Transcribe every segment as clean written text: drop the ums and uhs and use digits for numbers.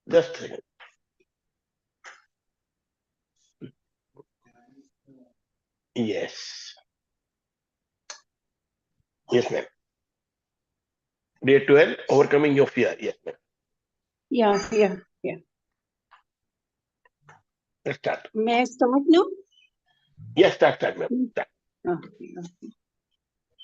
Just a second. Yes. Yes, ma'am. Day 12, overcoming your fear. Yes, ma'am. Yeah. Let's start. May I start now? Yes, start, ma'am. Start. Okay.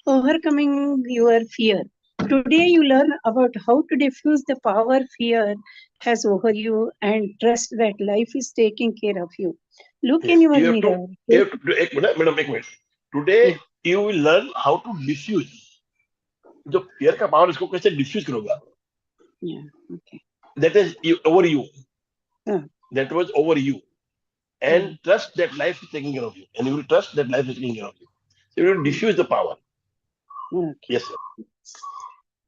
Overcoming your fear. Today you learn about how to diffuse the power fear has over you and trust that life is taking care of you. Look in Yes. your You have mirror. to do, madam, एक minute. Today, Yeah. you will learn how to diffuse. जो fear का power इसको कैसे diffuse करोगे आप? Yeah. Okay. That is over you. Yeah. That was over you. And trust that life is taking care of you. And you will trust that life is taking care of you. So you will diffuse the power. Okay. Yes, sir.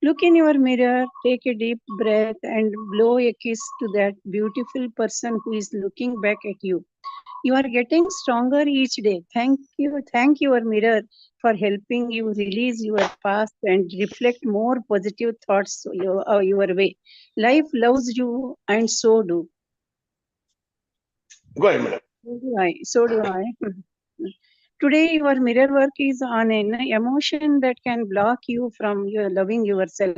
Look in your mirror, take a deep breath, and blow a kiss to that beautiful person who is looking back at you. You are getting stronger each day. Thank your mirror for helping you release your past and reflect more positive thoughts your way. Life loves you, and so do. Go ahead, madam. So do I. Today, your mirror work is on an emotion that can block you from your loving yourself,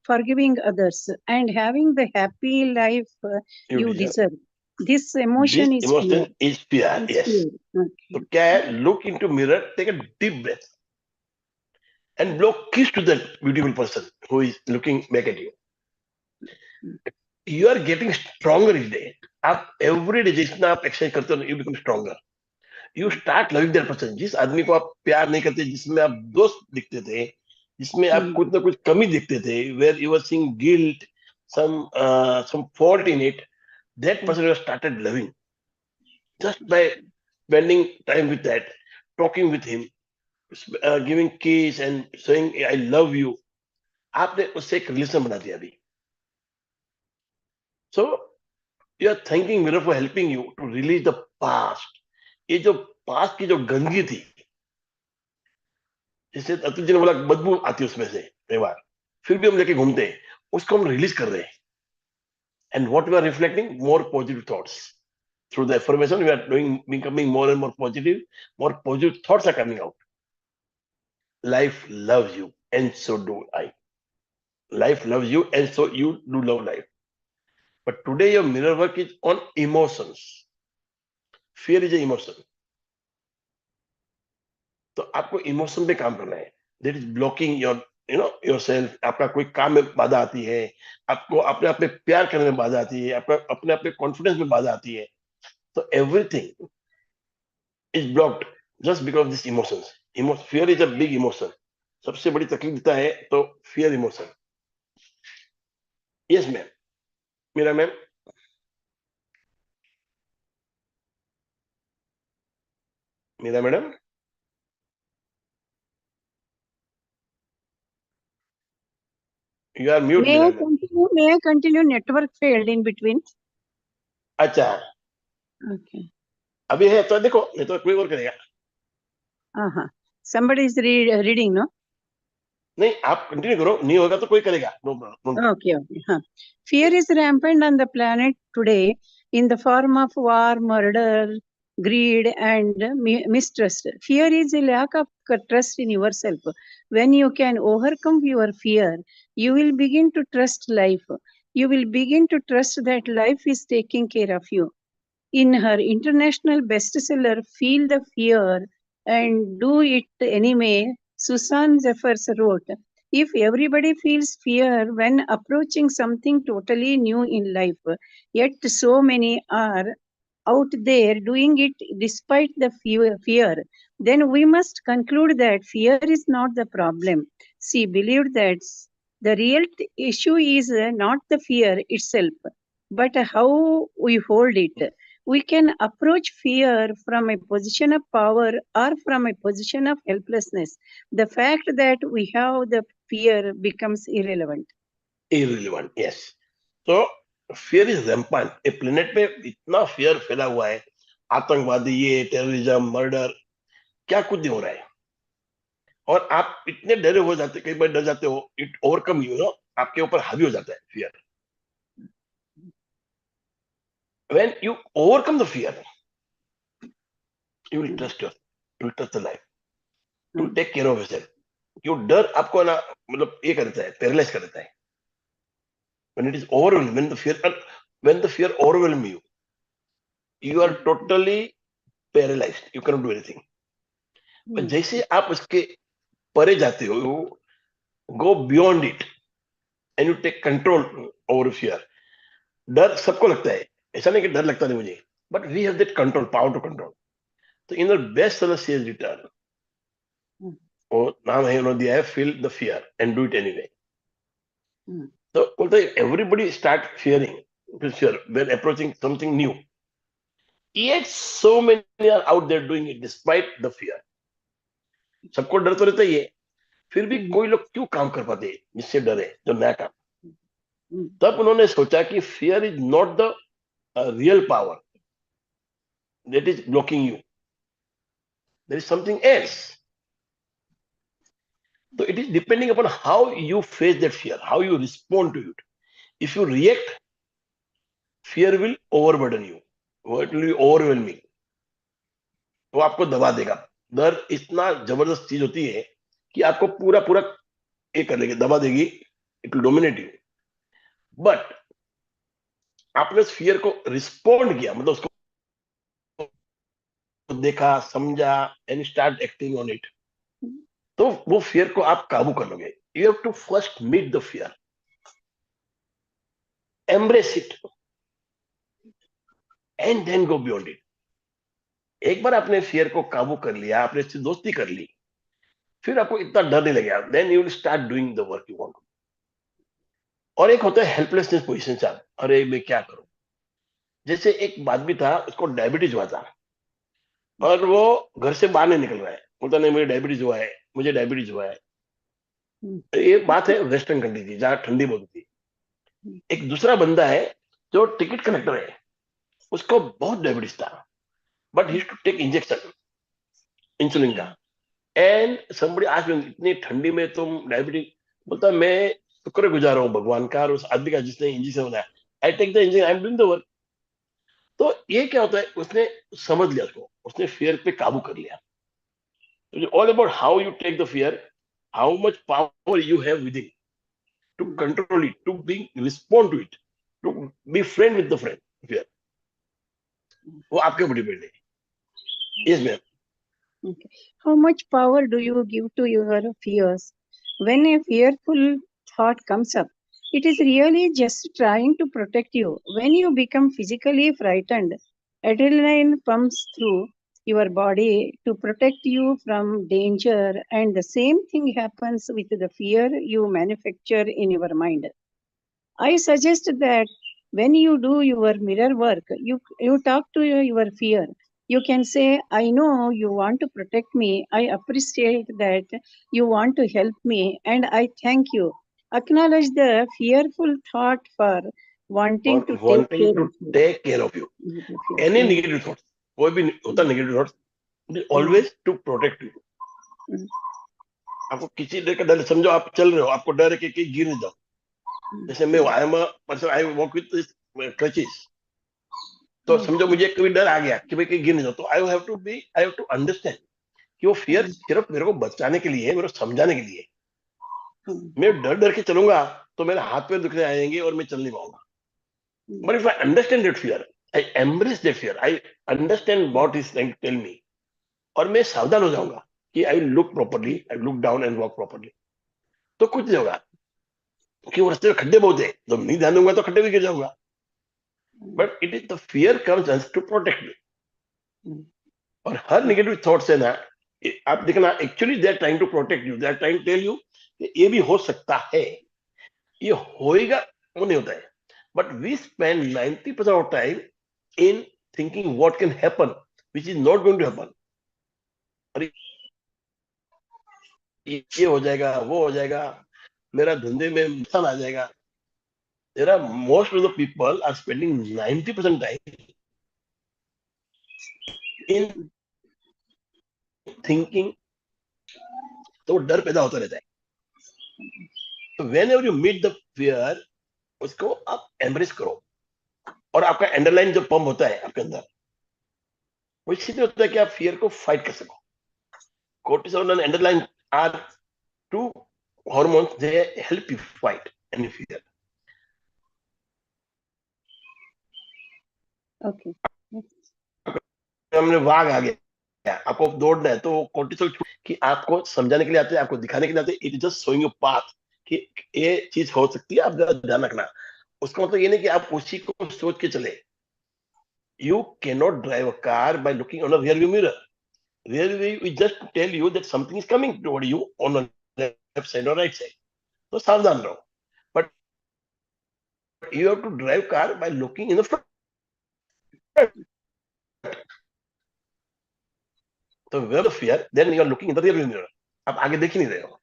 forgiving others, and having the happy life you deserve. This This emotion is fear. emotion is fear. It's Yes. fear. So Okay. क्या है? Look into mirror, take a deep breath, and blow kiss to that beautiful person who is looking back at you. You are getting stronger each day. आप every day जितना आप exercise करते हो, you become stronger. You start loving that person. जिस आदमी को आप प्यार नहीं करते, जिसमें आप दोस्त दिखते थे, जिसमें आप कुछ ना कुछ कमी दिखते थे, where you were seeing guilt, some fault in it, that person you have started loving just by spending time with that, talking with him, giving kiss and saying I love you. आपने उससे एक relation बना दिया अभी. So you are thanking mirror for helping you to release the past. ये जो past की जो गंदगी थी, जैसे अतुल जी ने बोला बदबू आती है उसमें से कई बार, फिर भी हम लेके घूमते हैं, उसको हम रिलीज कर रहे हैं. And what we are reflecting more positive thoughts through the affirmation. We are doing becoming more and more positive thoughts are coming out. Life loves you and so do I. Life loves you and so you do love life. But today your mirror work is on emotions. Fear is an emotion. तो आपको emotion पे काम करना है. That is blocking yourself. आपका कोई काम में बाधा आती है, आपको अपने आप में प्यार करने में बाधा आती है, आपका अपने आप में कॉन्फिडेंस में बाधा आती है. तो everything is blocked just because this emotions. Fear is a big emotion. सबसे बड़ी तकलीफ देता है तो फियर इमोशन. Yes ma'am. मेरा मैम. मेरा madam. You are mute, Meera. May I continue? Network failed in between. अच्छा. Okay. अभी है तो देखो, नहीं तो कोई और करेगा. Somebody is reading, no? नहीं, आप कंटिन्यू करो, नहीं होगा तो कोई करेगा. No problem. Okay. Fear is rampant on the planet today in the form of war, murder, greed, and mistrust. Fear is a lack of trust in yourself. When you can overcome your fear, you will begin to trust life. You will begin to trust that life is taking care of you. In her international bestseller, Feel the Fear and Do It Anyway, Susan Zeffers wrote, if everybody feels fear when approaching something totally new in life, yet so many are out there doing it despite the fear, then we must conclude that fear is not the problem. She believed that the real issue is not the fear itself, but how we hold it. We can approach fear from a position of power or from a position of helplessness. The fact that we have the fear becomes irrelevant. Irrelevant, yes. So fear is rampant. A planet पे इतना fear फैला हुआ है, आतंकवादी, ये terrorism, murder, क्या कुछ नहीं हो रहा है. और आप इतने डरे हो जाते, कई बार डर जाते हो, इट ओवरकम आपके ऊपर हावी हो जाता है fear. when you overcome the fear, you will trust your, you will trust the life, you will take care of yourself. क्यों डर आपको ना मतलब ये करता है, पैरालाइज करता है. When it is overwhelming, when the fear overwhelm you, you are totally paralyzed. You cannot do anything. पर जैसे आप उसके परे जाते हो, you go beyond it and you take control over fear. डर सबको लगता है, ऐसा नहीं कि डर लगता नहीं मुझे, but we have that control, power to control. तो inner bestseller says return. और नाम है उन्होंने दिया है feel the fear and do it anyway. तो बोलते हैं everybody start fearing when approaching something new. Yet so many are out there doing it despite the fear. सबको डर तो रहता ही है, फिर भी कोई लोग क्यों काम कर पाते हैं जिससे डरे, जो नया काम. तब उन्होंने सोचा कि fear is not the real power that is blocking you. There is something else. So it is depending upon how you face that fear, how you respond to it. If you react, fear will overburden you. It will be overwhelming. वो आपको दबा देगा. डर इतना जबरदस्त चीज होती है कि आपको पूरा पूरा ये कर लेगी, दबा देगी. It will dominate you. But आपने उस फियर को रिस्पॉन्ड किया, मतलब उसको देखा, समझा and start acting on it, तो वो फियर को आप काबू कर लोगे. You have to first meet the fear, embrace it and then go beyond it. एक बार आपने फियर को काबू कर लिया, आपने इससे दोस्ती कर ली, फिर आपको इतना डर नहीं लगेगा. Then you will start doing the work you want. और एक होता है हेल्पलेसनेस पोजीशन से, आप अरे मैं क्या करूं. जैसे एक आदमी था, उसको डायबिटीज हुआ था और वो घर से बाहर नहीं निकल रहा है. बोलता नहीं मुझे डायबिटीज हुआ है, मुझे डायबिटीज हुआ है. ये बात है वेस्टर्न कंट्री की, जहां ठंडी बहुत थी. एक दूसरा बंदा है जो टिकट कलेक्टर है, उसको बहुत डायबिटीज था, but he to take injection insulin का. एंड somebody asked me, इतनी ठंडी में तुम डायबिटीज. बोलता मैं शुक्र गुजार हूँ भगवान का और उस आदमी का जिसने इंजेक्शन बनाया. I take the injection, I am doing the work. तो ये क्या होता है, उसने समझ लिया उसको, उसने फियर पे काबू कर लिया. All about how you take the fear, how much power you have with in to control it, to be respond to it, to be friend with the friend fear. वो आपके ऊपर डिपेंड है. Yes ma'am. Okay. How much power do you give to your fears? When a fearful thought comes up, it is really just trying to protect you. When you become physically frightened, adrenaline pumps through your body to protect you from danger, and the same thing happens with the fear you manufacture in your mind. I suggest that when you do your mirror work, you talk to your fear. You can say, I know you want to protect me. I appreciate that you want to help me, and I thank you. Acknowledge the fearful thought for wanting to take wanting care to of you. take care of you. Any negative thoughts, कोई भी होता negative thoughts, it is always to protect you. आपको किसी डर का डर, समझो आप चल रहे हो, आपको डर है कि कहीं गिर नहीं जाओ. जैसे मैं I am a person, I walk with crutches. तो समझो मुझे कभी डर आ गया कि भाई कहीं गिर नहीं जाओ, तो आई हैव टू अंडरस्टैंड कि वो फियर सिर्फ मेरे को बचाने के लिए है, मेरे को समझाने के लिए. मैं डर डर के चलूंगा तो मेरे हाथ पैर दुखने आएंगे और मैं चल नहीं पाऊंगा. But if I understand that fear, I embrace that fear, I understand what is trying to tell me, और मैं सावधान हो जाऊंगा कि I look properly, I look down and walk properly. तो कुछ नहीं होगा, कि वो रास्ते में खड्डे बहुत है, तो नहीं ध्यान दूंगा तो खड्डे में गिर जाऊंगा. But it is the fear comes to protect me. और हर नेगेटिव थॉट से ना, आप देखना, actually they are trying to protect you, they are trying to tell you कि ये भी हो सकता है, ये होएगा, वो नहीं होता है. But we spend 90% of time in thinking what can happen which is not going to happen. अरे ये हो जाएगा, वो हो जाएगा, मेरा धंधे में नुकसान आ जाएगा. There are most of the people are spending 90% time in thinking, तो डर पैदा होता रहता है. तो whenever you meet the fear, उसको आप embrace करो, और आपका अंडरलाइन जो पंप होता है आपके अंदर, वो इसलिए होता है कि आप फियर को फाइट कर सको. Cortisol and adrenaline are two hormones. They help you fight any fear. Okay. हमने वाघ आ गया, आपको दौड़ना है, तो कोर्टिसोल कि आपको समझाने के लिए आते हैं, आपको दिखाने के लिए आते हैं. It is just showing you path कि ये चीज हो सकती है, आप जरा ध्यान रखना. उसका मतलब ये नहीं कि आप उसी को सोच के चले. You can not drive a car by looking on a rear view mirror. Rear view is just tell you that something is coming toward you on left side और राइट साइड, तो सावधान रहो. But you have to drive car by looking in the front. So where the fear, then you are looking in the rear mirror. आप आगे देख ही नहीं रहे हो.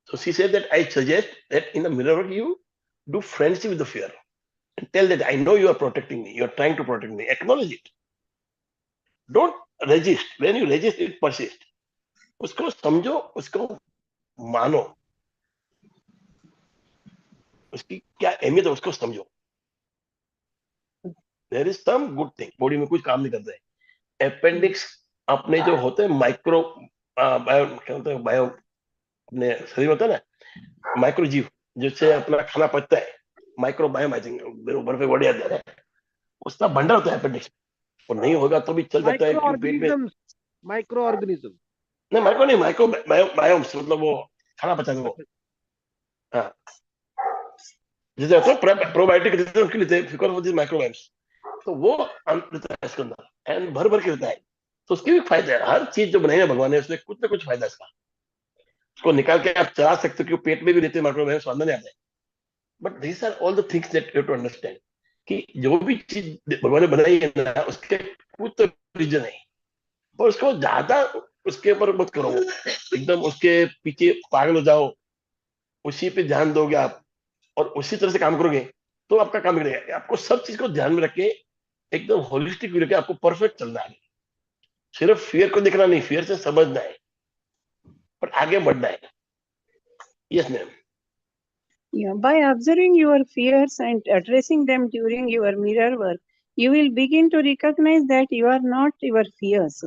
So she said that I suggest that in the mirror you do friendship with the fear and tell that I know you are protecting me. You are trying to protect me. Acknowledge it. Don't resist. When you resist, it persists. उसको समझो, उसको मानो, उसकी क्या अहमियत है उसको समझो. There is some good thing. Body में कुछ काम नहीं करता है. अपेंडिक्स अपने जो होते हैं माइक्रो बायो, क्या होता है, बायो अपने शरीर में होता है ना, माइक्रो जीव जिससे अपना खाना पचता है. माइक्रोबायोम, आई थिंक मेरे ऊपर पे वर्ड याद है, उसका भंडार होता है अपेंडिक्स. और नहीं होगा तो भी चल सकता है माइक्रो कि पेट में. ऑर्गेनिज्म. Micro organism. नहीं, माइक्रो नहीं, माइक्रो बायोम्स, मतलब वो खाना पचाते वो. हाँ, जैसे होता है प्रोबायोटिक रहते हैं उनके लिए, फिकर होती है माइक्रोबायोम्स. तो वो रहता है इसके अंदर एंड भर भर के रहता है. तो उसके भी फायदे है. हर चीज जो बनाई है भगवान ने उसमें कुछ ना कुछ फायदा है इसका. उसको निकाल के आप चला सकते हो कि पेट में भी रहते हैं माइक्रोबायोम्स, अंदर नहीं आते. But these are all the things that you to understand कि जो भी चीज भगवान ने बनाई है ना, उसके कुछ तो रीजन है. और उसको ज्यादा उसके ऊपर मत करो, एकदम उसके पीछे पागल हो जाओ, उसी पे ध्यान दोगे आप और उसी तरह से काम करोगे तो आपका काम बिगड़ेगा. आपको सब चीज को ध्यान में रख के एकदम होलिस्टिक व्यू रखे आपको परफेक्ट चलना है. सिर्फ फियर को देखना नहीं, फियर से समझना है, पर आगे बढ़ना है. Yes ma'am. Yeah, by observing your fears and addressing them during your mirror work, you will begin to recognize that you are not your fears.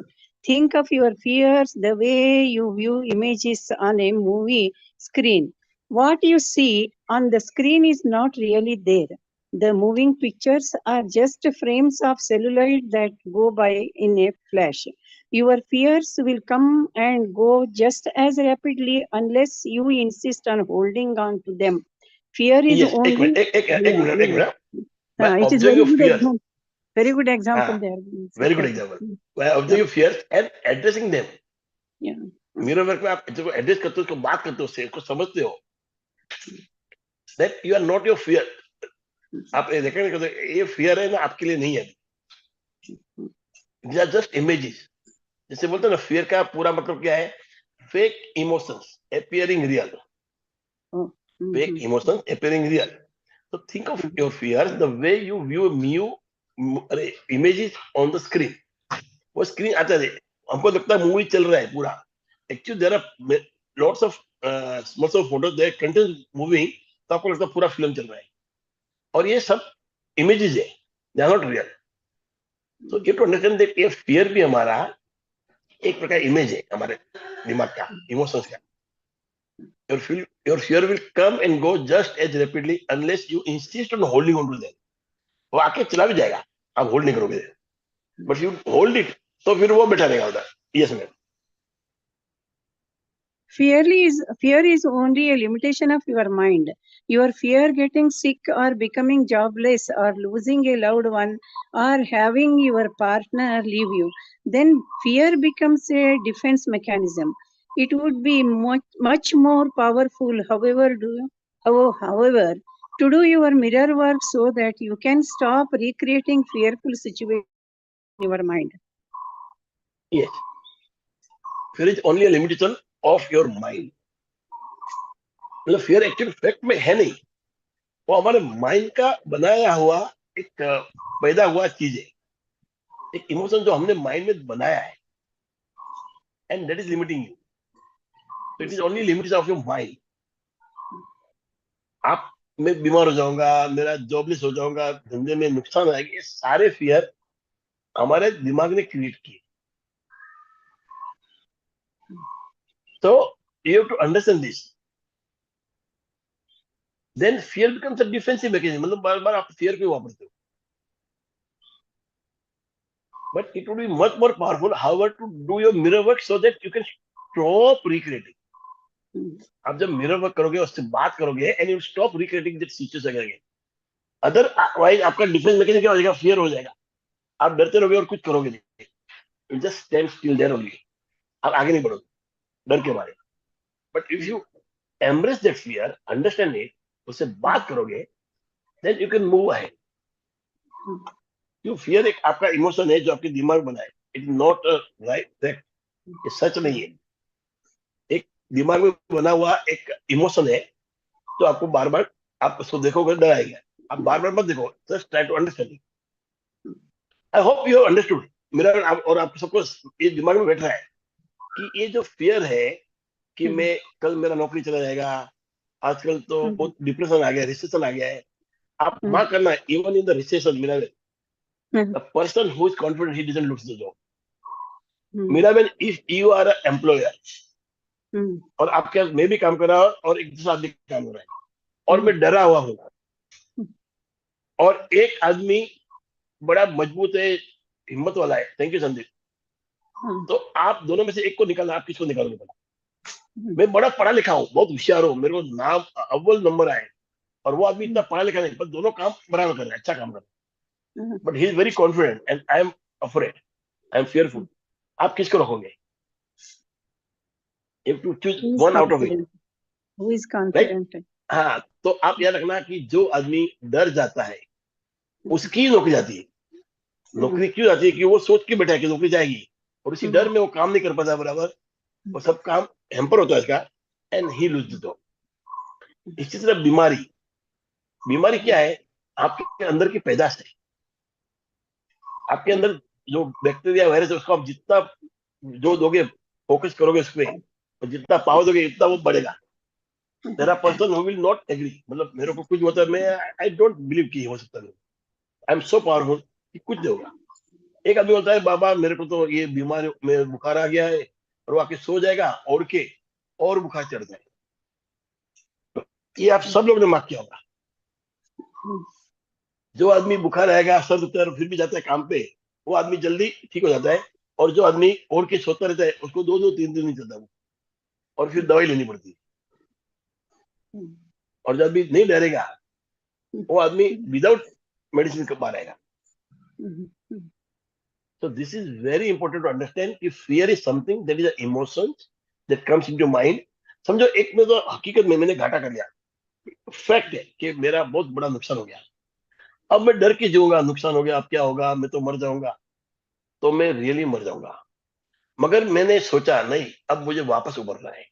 Think of your fears the way you view images on a movie screen. What you see on the screen is not really there. The moving pictures are just frames of celluloid that go by in a flash. Your fears will come and go just as rapidly unless you insist on holding on to them. Fear is yes, एक only. Minute, एक minute, एक minute. By It is observing very your good fears. example. Very good example हाँ, there. Very good example. By observing your fears and addressing them. Yeah. Mirror work में आप जब address करते हो, उसको बात करते हो, उससे उसको समझते हो that you are not your fear. आप ये देखें ना, ये फियर है ना, आपके लिए नहीं है. These are just images. जैसे बोलते हैं ना, फियर का पूरा मतलब क्या है? Fake emotions appearing real. Oh. Fake emotions appearing real. So think of your fears the way you view images on the screen. वो स्क्रीन आता है, हमको लगता है मूवी चल रहा है पूरा. Actually there are lots of smalls of photos there content moving, तो आपको लगता है पूरा फिल्म चल रहा है. और ये सब इमेजेस है, दे आर नॉट रियल. तो यू टू अंडरस्टैंड दैट ये फियर भी हमारा एक प्रकार इमेज है, हमारे दिमाग का, इमोशंस का. Your fear will come and go just as rapidly unless you insist on holding on to them. वो आके चला भी जाएगा, आप होल्ड नहीं करोगे, बट यू होल्ड इट, तो फिर वो बैठा रहेगा उधर. Yes ma'am. Fear is only a limitation of your mind. Your fear getting sick or becoming jobless or losing a loved one or having your partner leave you, then fear becomes a defense mechanism. It would be much more powerful, however, to do your mirror work so that you can stop recreating fearful situations in your mind. Yes. Fear is only a limitation of your mind. मतलब fear actually fact में है नहीं, वो हमारे mind का बनाया हुआ एक पैदा हुआ चीज है, एक इमोशन जो हमने माइंड में बनाया है, and that is limiting you. It is only limitation of your mind. आप मैं बीमार हो जाऊंगा, मेरा जॉबलेस हो जाऊंगा, धंधे में नुकसान आएगा, ये सारे फियर हमारे दिमाग ने क्रिएट किए. तो you have to understand this. Then fear becomes a defensive mechanism. मतलब बार बार आप फियर क्यों वापरते हो? But it would be much more powerful how to do your mirror work so that you can stop recreating. आप जब mirror work करोगे, उससे बात करोगे, and you stop recreating that situation again. Otherwise आपका डिफेंस मैकेनिज्म क्या हो जाएगा? फियर हो जाएगा. आप डरते रहोगे और कुछ करोगे नहीं. You just stand still there only. आप आगे नहीं बढ़ोगे डर के बारे में. But if you embrace that fear, understand it, उससे बात करोगे, then you can move ahead. क्यों? फियर एक आपका इमोशन है जो आपके दिमाग में बना है. It not right fact. ये सच नहीं है. एक दिमाग में बना हुआ एक इमोशन है. तो आपको बार बार आप उसको देखोगे डर आएगा. आप बार बार मत देखो. Just try to understand it. I hope you have understood. मेरा और आपको सबको ये दिमाग में बैठ रहा है कि ये जो फियर है कि मैं कल मेरा नौकरी चला जाएगा. आजकल तो बहुत डिप्रेशन आ गया, रिसेशन आ गया है. आप मार्क करना, even in the recession, the person who is confident, he doesn't lose the job. Miraben, if you are an employer और आपके मैं भी काम कर रहा हूँ और एक दूसरा आदमी काम कर रहा है और मैं डरा हुआ हूँ और एक आदमी बड़ा मजबूत है, हिम्मत वाला है. Thank you Sandeep. तो आप दोनों में से एक को निकालना. आप किसको निकालोगे? मैं बड़ा पढ़ा लिखा हूँ, बहुत होशियार हूँ, मेरे को नाम अव्वल नंबर आए, और वो आदमी इतना पढ़ा लिखा नहीं, पर दोनों काम बराबर कर रहे हैं, अच्छा काम कर रहे हैं. But he is very confident and I am afraid, I am fearful. आप किसको रखोगे? You have to choose one out of it. Who is confident? हाँ, तो आप याद रखना कि जो आदमी डर जाता है उसकी नौकरी जाती है. नौकरी क्यों जाती है? कि वो सोच के बैठा है कि नौकरी जाएगी, और उसी डर में वो काम नहीं कर पाता बराबर, वो सब काम हैम्पर होता है इसका, and he lose the job. इसी तरह बीमारी. बीमारी क्या है? आपके अंदर की पैदाश है. आपके अंदर जो बैक्टीरिया वायरस है, उसको आप जितना जो दोगे, फोकस करोगे उस पर, और जितना पावर दोगे इतना वो बढ़ेगा. There are person who will not agree. मतलब मेरे को कुछ होता है, मैं आई डोंट बिलीव कि हो सकता नहीं. आई एम सो पावरफुल कि कुछ नहीं होगा. एक आदमी बोलता है बाबा मेरे को तो ये बीमारी में बुखार आ गया है, और वो आके सो जाएगा और के और बुखार चढ़ जाए. ये आप सब लोग ने मार्क किया होगा. जो आदमी बुखार आएगा, सर दुखता है, फिर भी जाता है काम पे, वो आदमी जल्दी ठीक हो जाता है. और जो आदमी और के सोता रहता है, उसको 2-2-3 दिन नहीं चलता वो, और फिर दवाई लेनी पड़ती है. और जब भी नहीं डरेगा, वो आदमी विदाउट मेडिसिन के बाहर आएगा. So this is very important to understand कि fear is something that is an emotion that comes into mind. समझो एक में तो हकीकत में मैंने घाटा कर लिया, फैक्ट है कि मेरा बहुत बड़ा नुकसान हो गया. अब मैं डर के जीऊंगा, नुकसान हो गया, अब क्या होगा, मैं तो मर जाऊंगा. तो मैं रियली मर जाऊंगा. मगर मैंने सोचा नहीं, अब मुझे वापस उभरना है.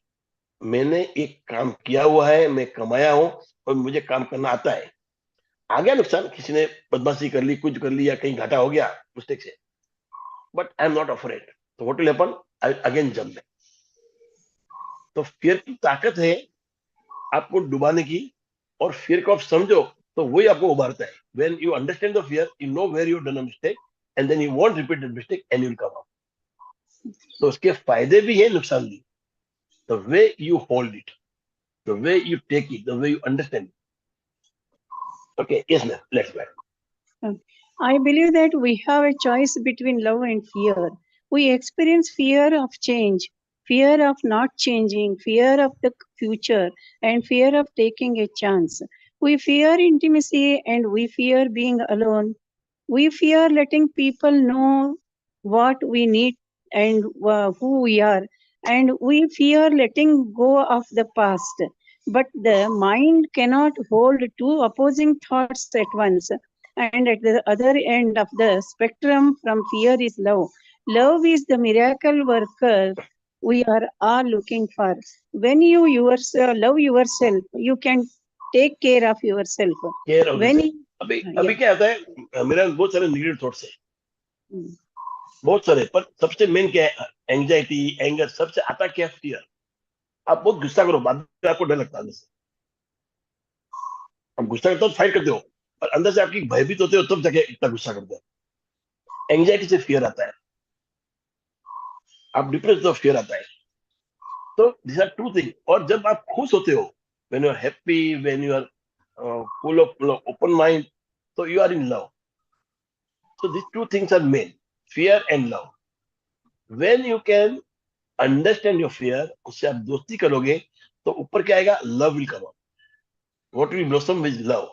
मैंने एक काम किया हुआ है, मैं कमाया हूं और मुझे काम करना आता है. आ गया नुकसान, किसी ने बदमाशी कर ली, कुछ कर ली, या कहीं घाटा हो गया मिस्टेक से, but I am not afraid. तो what will happen? I again jump. तो फियर की ताकत है आपको डुबाने की, और फियर को आप समझो तो वही आपको उभारता है. When you understand the fear, you know where you done a mistake, and then you won't repeat that mistake and you will come out. तो उसके फायदे भी है, नुकसान भी. The way you hold it, the way you take it, the way you understand. Okay, yes ma'am, let's go. I believe that we have a choice between love and fear. We experience fear of change, fear of not changing, fear of the future, and fear of taking a chance. We fear intimacy and we fear being alone. We fear letting people know what we need and who we are. And we fear letting go of the past. But the mind cannot hold two opposing thoughts at once. And at the other end of the spectrum from fear is love. Love is the miracle worker we are all looking for. When you yourself love yourself, you can take care of yourself. Care of When this. अभी क्या होता है, मेरा बहुत सारे negative thoughts है, बहुत सारे, पर सबसे मेन क्या है? Anxiety, anger. सबसे आता क्या? फियर. आप बहुत गुस्सा करो, बाद में आपको डर लगता है. आप गुस्सा करते हो तो फाइट करते हो, और अंदर से आपकी भयभीत होते हो तब जाके इतना गुस्सा करते हो। एंग्जाइटी से फियर आता है, आप डिप्रेस तो फियर आता है। तो दिस आर टू थिंग। और जब आप खुश होते हो, when you are happy, when you are full of open mind, तो you are in love. So these two things are main, fear and love. When you can understand your fear, उससे आप दोस्ती करोगे, तो ऊपर क्या आएगा? Love will come. What will blossom with love.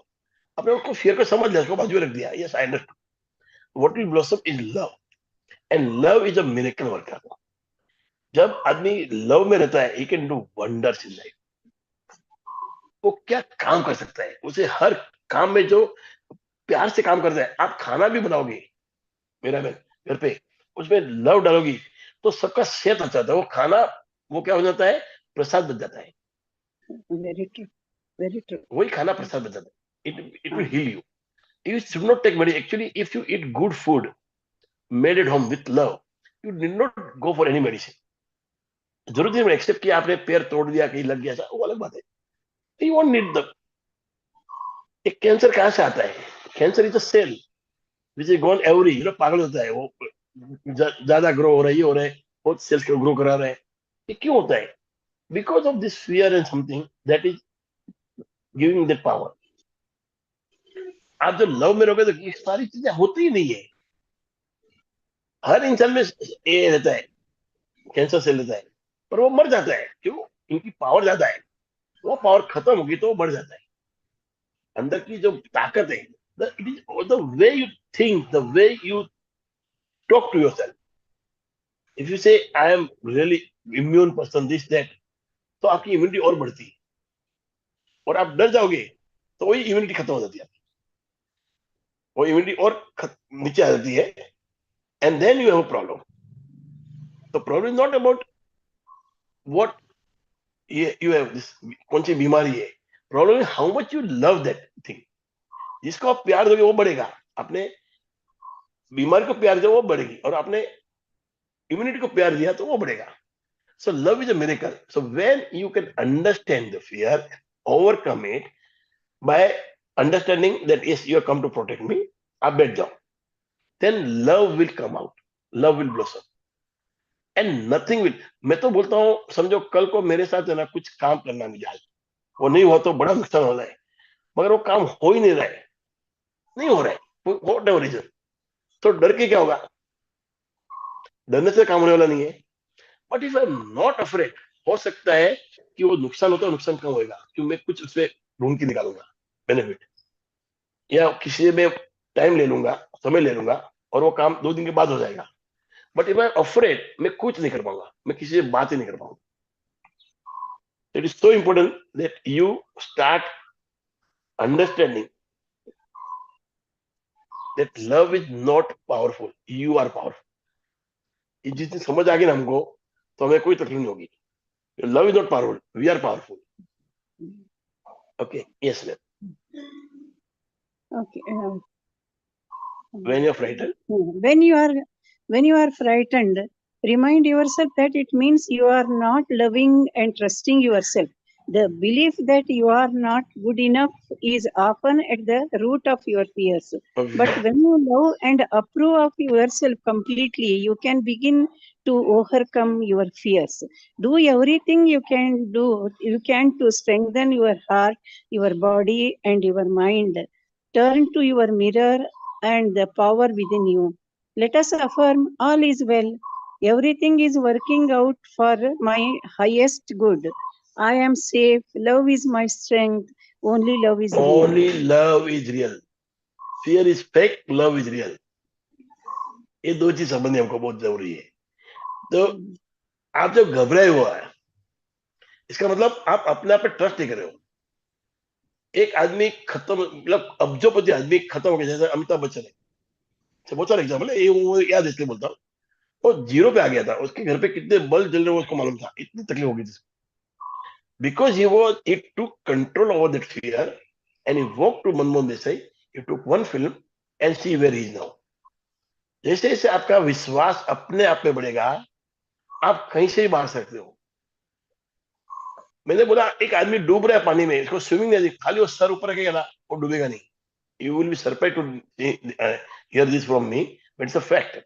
आपने उसको फियर को समझ लिया, उसको बाजू में रख दिया, yes I understand. What will blossom is love, and love is a miracle worker. जब आदमी लव में रहता है, he can do wonders in life. वो क्या काम कर सकता है, उसे हर काम में जो प्यार से काम करता है। आप खाना भी बनाओगे मेरा बहन घर पे, उसमें लव डालोगी, तो सबका सेहत अच्छा होता है। वो खाना, वो क्या हो जाता है? प्रसाद बन जाता है। Very true. Very true. वही खाना प्रसाद बन जाता है। It will heal you. You should not take money. Actually, if you eat good food made at home with love, you need not go for any medicine. जरूरत नहीं accept किया आपने, पैर तोड़ दिया, कहीं लग गया, वो अलग बात है। You won't need the. एक कैंसर कहां से आता है? Cancer is a cell which is gone every, पागल होता है वो, ज्यादा ग्रो हो रहा है, ये हो रहा है, बहुत सेल्स को ग्रो करा रहा है। ये क्यों होता है? Because of this fear and something that is giving that power. आप जब लव में रहोगे तो ये सारी चीजें होती ही नहीं है। हर इंसान में ये रहता है, कैंसर सेल रहता है, पर वो मर जाता है। क्यों? इनकी पावर ज्यादा है। वो पावर खत्म होगी तो वो बढ़ जाता है। अंदर की जो ताकत है, it is the way you think, the way you talk to yourself. If you say I am really immune person, this that, तो आपकी इम्यूनिटी और बढ़ती है। और आप डर जाओगे तो वही इम्यूनिटी खत्म हो जाती है, वो इम्यूनिटी और नीचे आ जाती है, and then you have problem. तो problem is not about what you have this, कौन सी बीमारी है। Problem is how much you love that thing. जिसको आप प्यार दोगे वो बढ़ेगा। आपने बीमारी को प्यार दिया वो बढ़ेगी, और आपने इम्यूनिटी को प्यार दिया तो वो बढ़ेगा। So love is a miracle. So when you can understand the fear, overcome it by understanding that yes you have come to protect me, आप बैठ जाओ, then love will come out, love will blossom, and nothing will. मैं तो बोलता हूँ, समझो कल को मेरे साथ है ना कुछ काम करना नहीं जाए, वो नहीं हुआ तो बड़ा नुकसान हो जाए, मगर वो काम हो ही नहीं रहा है, नहीं हो रहा है, व्हाट एवर रीजन, तो डर के क्या होगा? डरने से काम होने वाला नहीं है। But if I am not afraid, हो सकता है कि वो नुकसान होता है, नुकसान कम होएगा, क्योंकि मैं कुछ उससे ढूंढ के निकालूंगा बेनिफिट, या किसी से मैं टाइम ले लूंगा, समय ले लूंगा, और वो काम 2 दिन के बाद हो जाएगा। But if I am afraid, मैं कुछ नहीं कर पाऊंगा, मैं किसी से बात ही नहीं कर पाऊंगा। It is so important that you start understanding that love is not powerful, you are powerful. ये जिस दिन समझ आ गई ना हमको, तो हमें कोई तकलीफ नहीं होगी। Love is not powerful, we are powerful. Okay, yes ma'am. Okay. When you're frightened, When you are frightened, remind yourself that it means you are not loving and trusting yourself. The belief that you are not good enough is often at the root of your fears. But when you love and approve of yourself completely, you can begin to overcome your fears. Do everything you can to strengthen your heart, your body, and your mind. Turn to your mirror and the power within you. Let us affirm all is well. Everything is working out for my highest good. I am safe. Love is my strength. Only love is real. only love is real. Fear is fake, love is real. ये दो चीज समझनी हमको बहुत जरूरी है। तो आप जब घबराए हुआ है, इसका मतलब आप अपने आप पे ट्रस्ट नहीं कर रहे हो। एक आदमी खत्म, मतलब अब्जोपति आदमी खत्म हो गया, जैसे अमिताभ बच्चन है, बहुत सारे एग्जाम्पल है, ये वो याद इसलिए बोलता हूँ। वो जीरो पे आ गया था, उसके घर पे कितने बल्ब जल रहे वो उसको मालूम था, इतनी तकलीफ हो गई थी। Because he took control over that fear and he walked to Manmohan Desai. He took one film and see where he is now. जैसे जैसे आपका विश्वास अपने आप में बढ़ेगा, आप कहीं से भी बाहर सकते हो। मैंने बोला एक आदमी डूब रहा है पानी में, इसको स्विमिंग नहीं आती, खाली वो सर ऊपर रखेगा ना, वो डूबेगा नहीं. You will be surprised to hear this from me, but it's a fact.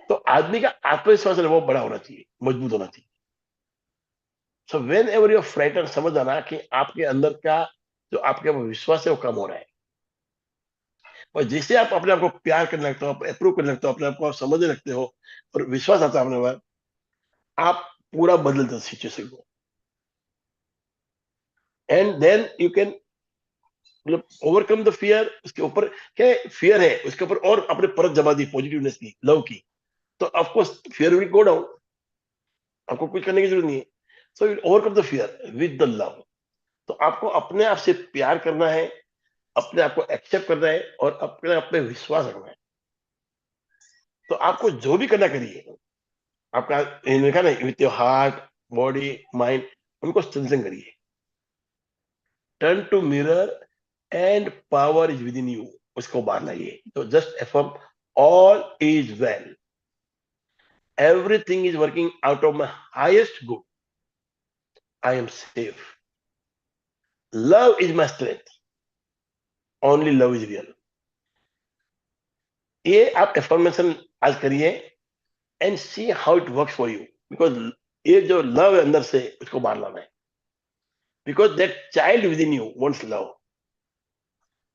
तो आदमी का आत्मविश्वास है वो बड़ा होना चाहिए, मजबूत होना चाहिए. So whenever you're frightened, समझ आना कि आपके अंदर का जो आपके विश्वास है वो कम हो रहा है. और जैसे आप अपने आप को प्यार करने लगते हो, अप्रूव करने लगते हो, अपने आप को आप समझने लगते हो और विश्वास आता है अपने ऊपर, आप पूरा बदल देते सिचुएशन को. एंड देन यू कैन मतलब ओवरकम द फियर. उसके ऊपर क्या फियर है, उसके ऊपर और अपने परत जमा दी पॉजिटिवनेस की, लव की, तो of course fear will go down. आपको कुछ करने की जरूरत नहीं है. So you overcome the fear with the love. तो आपको अपने आप से प्यार करना है, अपने आप को एक्सेप्ट करना है और अपने आप पे विश्वास रखना है. तो आपको जो भी करना करिए, आपका देखा ना, with your heart, body, mind, उनको स्ट्रेंथन करिए. Turn to mirror and power is within you, उसको बाहर लाइए. तो just affirm all is well, everything is working out of my highest good, I am safe, love is my strength, only love is real. ये आप affirmation आज करिए and see how it works for you. Because ये जो love है अंदर से, उसको बाहर लाना है. Because that child within you wants love.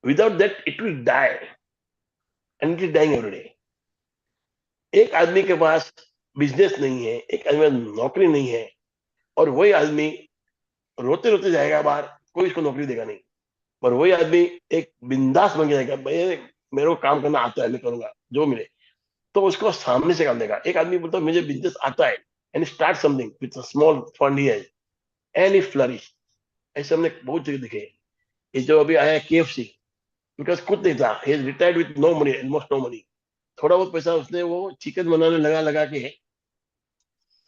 Without that it will die, and it is dying every day. एक आदमी के पास बिजनेस नहीं है, एक आदमी नौकरी नहीं है, और वही आदमी रोते रोते जाएगा बाहर, कोई उसको नौकरी देगा नहीं. पर वही आदमी एक बिंदास बन जाएगा, मेरे को काम करना आता है, मैं करूंगा जो मिले, तो उसको सामने से काम देगा. एक आदमी बोलता है मुझे बिजनेस आता है, and start something with small fund he has, and he flourish. ऐसे हमने बहुत जगह दिखे. ये जो अभी आया KFC, बिकॉज कुछ नहीं था, he is retired with no money, almost no money. थोड़ा बहुत पैसा उसने वो चिकन बनाने लगा लगा के,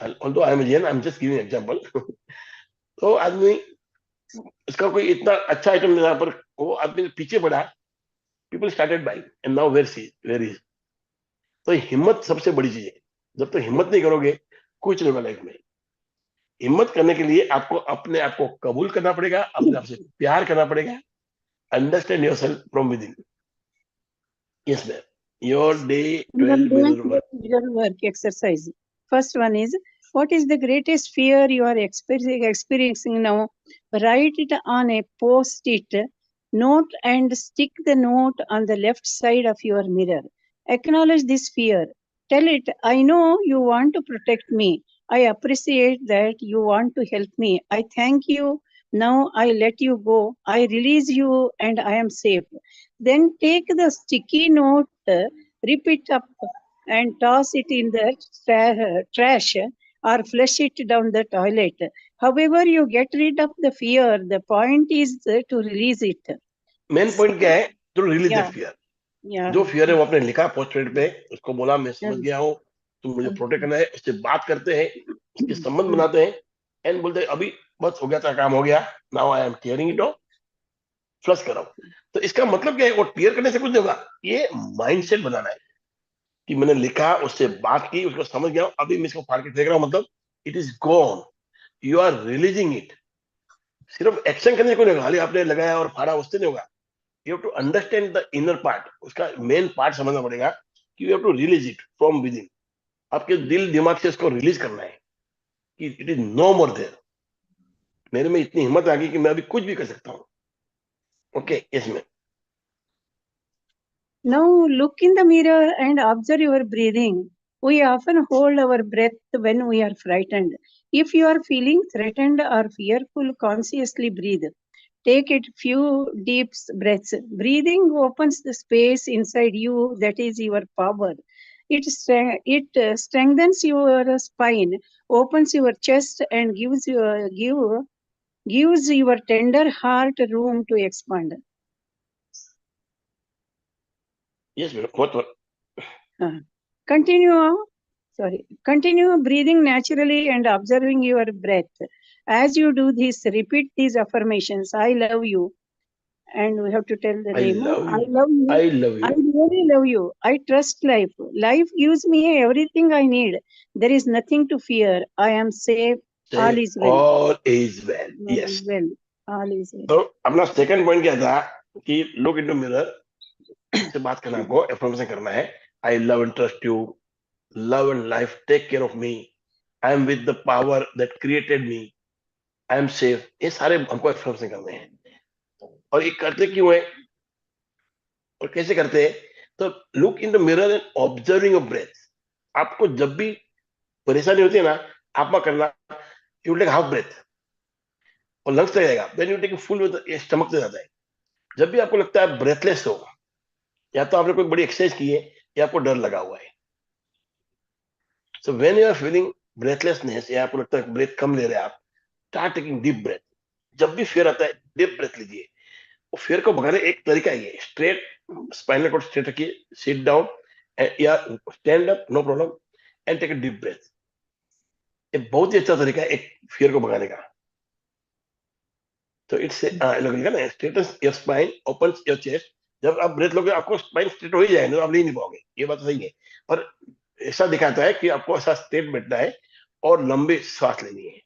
although I am Jain, I am just giving example. तो आदमी, उसका कोई इतना अच्छा आइटम नहीं था, पर वो आदमी पीछे पड़ा, people started buying, and now where is. तो हिम्मत सबसे बड़ी चीज है. जब तक हिम्मत नहीं करोगे, कुछ नहीं होगा लाइफ में. हिम्मत करने के लिए आपको अपने आप को कबूल करना पड़ेगा, अपने आप से प्यार करना पड़ेगा. Understand yourself from within. Yes ma'am, your day We are 12 doing mirror the work. mirror work exercise. First one is, what is the greatest fear you are experiencing now? Write it on a post-it note and stick the note on the left side of your mirror. Acknowledge this fear. Tell it, I know you want to protect me. I appreciate that you want to help me. I thank you. Now I let you go. I release you and I am safe. Then take the sticky note, rip it up and toss it in the trash or flush it down the toilet. However, you get rid of the fear. The point is to release it. Main point क्या है? To release that Yeah, fear. yeah. जो fear है वो आपने लिखा postulate पे, उसको बोला मैं समझ Mm, गया हूँ, तुम मुझे प्रोटेक्ट mm, करना है. उससे बात करते हैं, उसके संबंध mm. बनाते हैं, एंड बोलते हैं अभी बस हो गया था, काम हो गया, now I am clearing it of, flush करो. तो इसका मतलब क्या है? वो क्लियर करने से कुछ नहीं होगा, ये माइंडसेट बनाना है कि मैंने लिखा, उससे बात की, उसको समझ गया हूं, अभी मैं इसको फाड़ के फेंक रहा हूं, मतलब it is gone, you are releasing it. सिर्फ एक्शन करने को नहीं होगा, खाली आपने लगाया और फाड़ा, उससे नहीं होगा. You have to understand the inner part, उसका मेन पार्ट समझना पड़ेगा कि you have to release it from within. आपके दिल दिमाग से इसको रिलीज करना है कि it is no more there. मेरे में इतनी हिम्मत आ गई कि मैं अभी कुछ भी कर सकता हूँ. ओके, इसमें Now look in the mirror and observe your breathing. We often hold our breath when we are frightened. If you are feeling threatened or fearful, consciously breathe. Take a few deep breaths. Breathing opens the space inside you that is your power. It strengthens your spine, opens your chest, and gives your tender heart room to expand. Yes madam, बहुत Continue breathing naturally and observing your breath. As you do this, repeat these affirmations. I love you. And we have to tell the I name. Love I you, love you. I love I you, really love you. I trust life. Life gives me everything I need. There is nothing to fear. I am safe. Say, All is well. all is well. All Yes. is well. All is well. तो अपना second point क्या था कि look into mirror से बात करना, आपको affirmation करना है. I love and trust you, love and life take care of me, I am with the power that created me, I am safe. ये सारे हमको एफर्मेशन करने हैं. और ये करते क्यों है और कैसे करते हैं? तो look in the mirror and observing your breath. आपको जब भी परेशानी होती है ना, आप क्या करना, यू टेक हाफ ब्रेथ और लंग्स तक जाएगा, then you take full breath, ये स्टमक तक जाता है. जब भी आपको लगता है ब्रेथलेस हो, या तो आपने कोई बड़ी एक्सरसाइज की है या आपको डर लगा हुआ है. So when you are feeling breathlessness या आपको लगता है ब्रेथ कम ले रहे हैं आप, स्टार्ट टेकिंग डीप ब्रेथ. जब भी फियर आता है डीप ब्रेथ लीजिए. वो फियर को भगाने एक तरीका ही है, स्ट्रेट स्पाइनल कॉर्ड स्ट्रेट रखिए, सिट डाउन या stand up, no problem, and take a deep breath. ये बहुत ही अच्छा तरीका है एक फियर को भगाने का. तो इट्स लिखा ना, straighten your spine, open your chest. जब आप ब्रेथ लोगे आपको स्पाइन स्ट्रेट हो ही जाएगा, तो आप ले नहीं पाओगे, ये बात सही है. और ऐसा दिखाता है कि आपको ऐसा स्ट्रेट बैठना है और लंबी सांस लेनी है,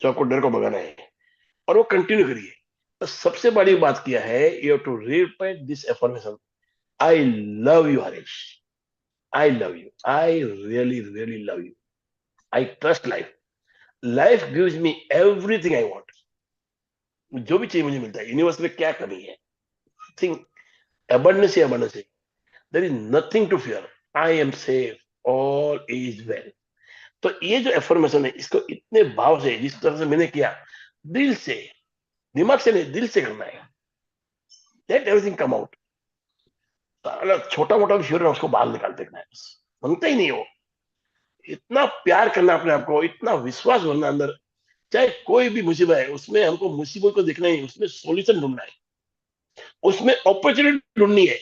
जो आपको डर को भगाना है, और वो कंटिन्यू करिए. तो सबसे बड़ी बात किया है, you have to repeat this affirmation. I love you Harish, I love you, I really really love you, I trust life, life gives me everything I want. जो भी चाहिए मुझे मिलता है. यूनिवर्स में क्या कमी है? थिंक abundance ही abundance है. There is nothing to fear, I am safe, all is well. तो ये जो एफर्मेशन है, इसको इतने भाव से, जिस तरह से मैंने किया, दिल से, दिमाग से नहीं, दिल से करना है. Late everything come out. छोटा मोटा भी फियर है उसको बाहर निकाल देना है, बनता ही नहीं हो. इतना प्यार करना अपने आप को, इतना विश्वास भरना अंदर, चाहे कोई भी मुसीबत है उसमें हमको मुसीबत को देखना है, उसमें सॉल्यूशन ढूंढना है, उसमें अपॉर्चुनिटी ढूंढनी है.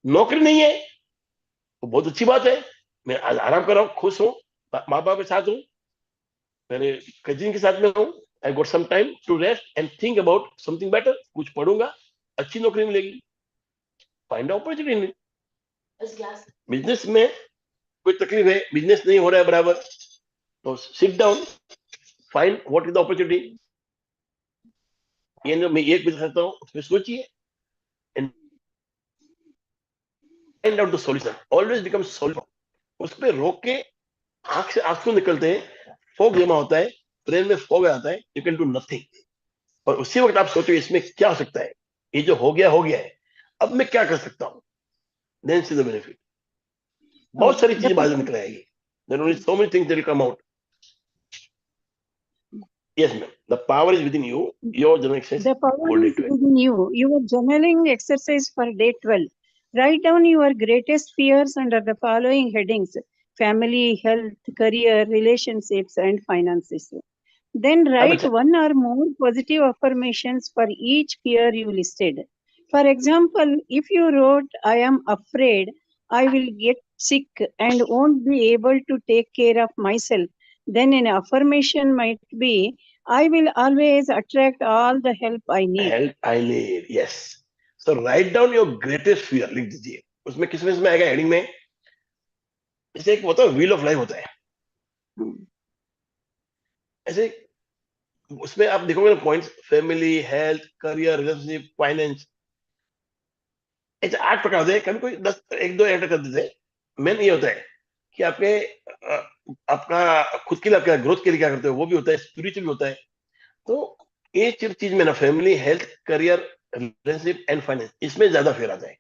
नौकरी नहीं है तो बहुत अच्छी बात है, मैं आज आराम कर रहा हूँ, खुश हूँ, माँ बाप के साथ हूँ, मेरे कजिन के साथ में हूँ. I got some time to rest and think about something better. कुछ पढ़ूंगा, अच्छी नौकरी मिलेगी, फाइंड अपॉर्चुनिटी. बिजनेस में कोई तकलीफ है, बिजनेस नहीं हो रहा है बराबर, तो sit down, find what is the opportunity. ये जो मैं एक बिजनेस करता हूँ उसमें सोचिए and find out the solution. Always become solution. उस पर रोक के आंख से आंसू निकलते हैं, फॉग जमा होता है, ब्रेन में फॉग आता है, यू कैन डू नथिंग. और उसी वक्त आप सोचो इसमें क्या हो सकता है, ये जो हो गया है, अब मैं क्या कर सकता हूँ. Then see the benefit. बहुत सारी चीजें बाहर निकल आएगी. There only so many things that will come out. Yes, ma'am. The power is within you. Your journal exercise The power for day is 12. within you. Your journaling exercise for day 12. Write down your greatest fears under the following headings: family, health, career, relationships, and finances. Then write अच्छा, one or more positive affirmations for each fear you listed. For example, if you wrote, I am afraid I will get sick and won't be able to take care of myself, then an affirmation might be, I will always attract all the help I need. help I need. Yes. So write down your greatest fear. लिख दीजिए. उसमें किस में आएगा heading में? जैसे एक होता है व्हील ऑफ लाइफ होता है. ऐसे उसमें आप देखोगे ना points, family, health, career, relationship, finance, ऐसे 8 प्रकार होते हैं. कभी कोई 10 एक दो ऐड कर देते हैं. मेन ये होता है कि आपका खुद के लिए आपका ग्रोथ के लिए क्या करते हो, वो भी होता है, स्पिरिचुअल भी होता है. तो ये चीज में ना, family, health, career, relationship and finance, इसमें ज्यादा फेयर आता है.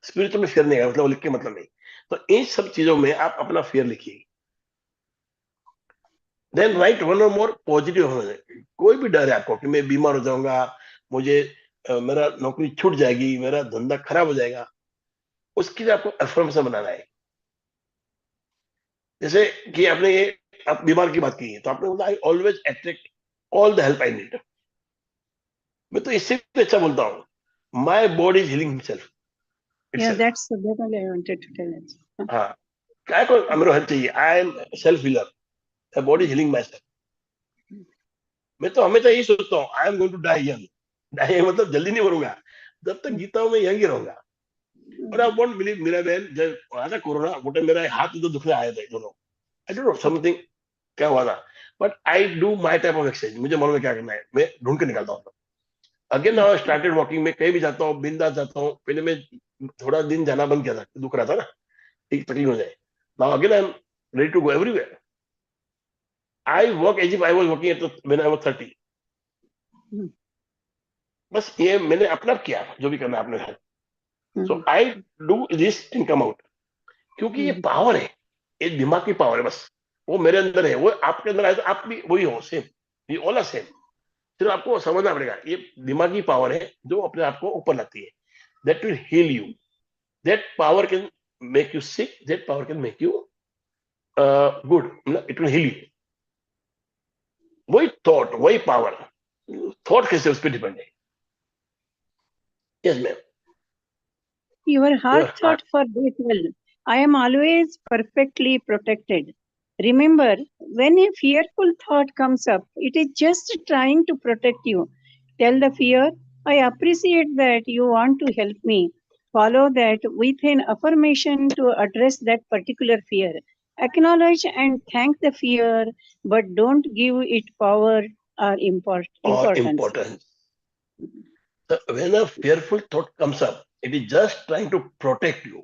स्पिरिचुअल में फेयर नहीं है, मतलब लिख के मतलब नहीं. तो इन सब चीजों में आप अपना फेयर लिखिए. देन राइट वन और मोर पॉजिटिव. कोई भी डर है आपको कि मैं बीमार हो जाऊंगा, मुझे मेरा नौकरी छूट जाएगी, मेरा धंधा खराब हो जाएगा, उसके लिए आपको अफर्मेशन बनाना है. जैसे कि आपने ये आप बीमार की बात की है, तो आपने बोला I always attract all the help I need. मैं तो इससे भी अच्छा बोलता हूँ, my body is healing himself. Yeah, that's what I wanted to tell you. हाँ, क्या को मेरे हेल्प चाहिए, I am self healer, my body healing myself. मैं तो हमेशा यही सोचता हूँ, I am going to die young. Die मतलब जल्दी नहीं मरूंगा, जब तक जीता हूँ मैं यंग ही रहूंगा. और आप वोंट बिलीव, मेरा बहन जब आया था कोरोना, वो टाइम मेरा हाथ तो दुखने आए थे दोनों. आई डोंट नो समथिंग, क्या हुआ था, but I do my type of exercise, मुझे मालूम है क्या करना है, मैं ढूंढ के निकालता हूँ. अगेन आई स्टार्टेड वॉकिंग, मैं कहीं भी जाता हूँ बिंदास जाता हूँ. पहले मैं थोड़ा दिन जाना बंद किया था, दुख रहा था ना, ठीक तकलीफ हो जाए. Now again I am ready to go everywhere. I work as if I was working at when I was 30. बस ये मैंने अपना किया, जो भी करना है अपने साथ. So I do this and come out. क्योंकि ये पावर है, ये दिमाग की पावर है. बस वो मेरे अंदर है, वो आपके अंदर आए तो आप भी वही हो, सेम. ये ऑल आर सेम. सिर्फ आपको समझना पड़ेगा, ये दिमागी पावर है जो अपने आप को ऊपर लाती है. That will heal you. That power can make you sick, that power can make you good. It will heal you. वही थॉट, वही पावर. थॉट कैसे उस पर डिपेंड है. Yes ma'am. Your heart Your thought for that well. I am always perfectly protected. Remember, when a fearful thought comes up, it is just trying to protect you. Tell the fear, I appreciate that you want to help me. Follow that with an affirmation to address that particular fear. Acknowledge and thank the fear, but don't give it power or or importance. importance. So when a fearful thought comes up, it is just trying to protect you.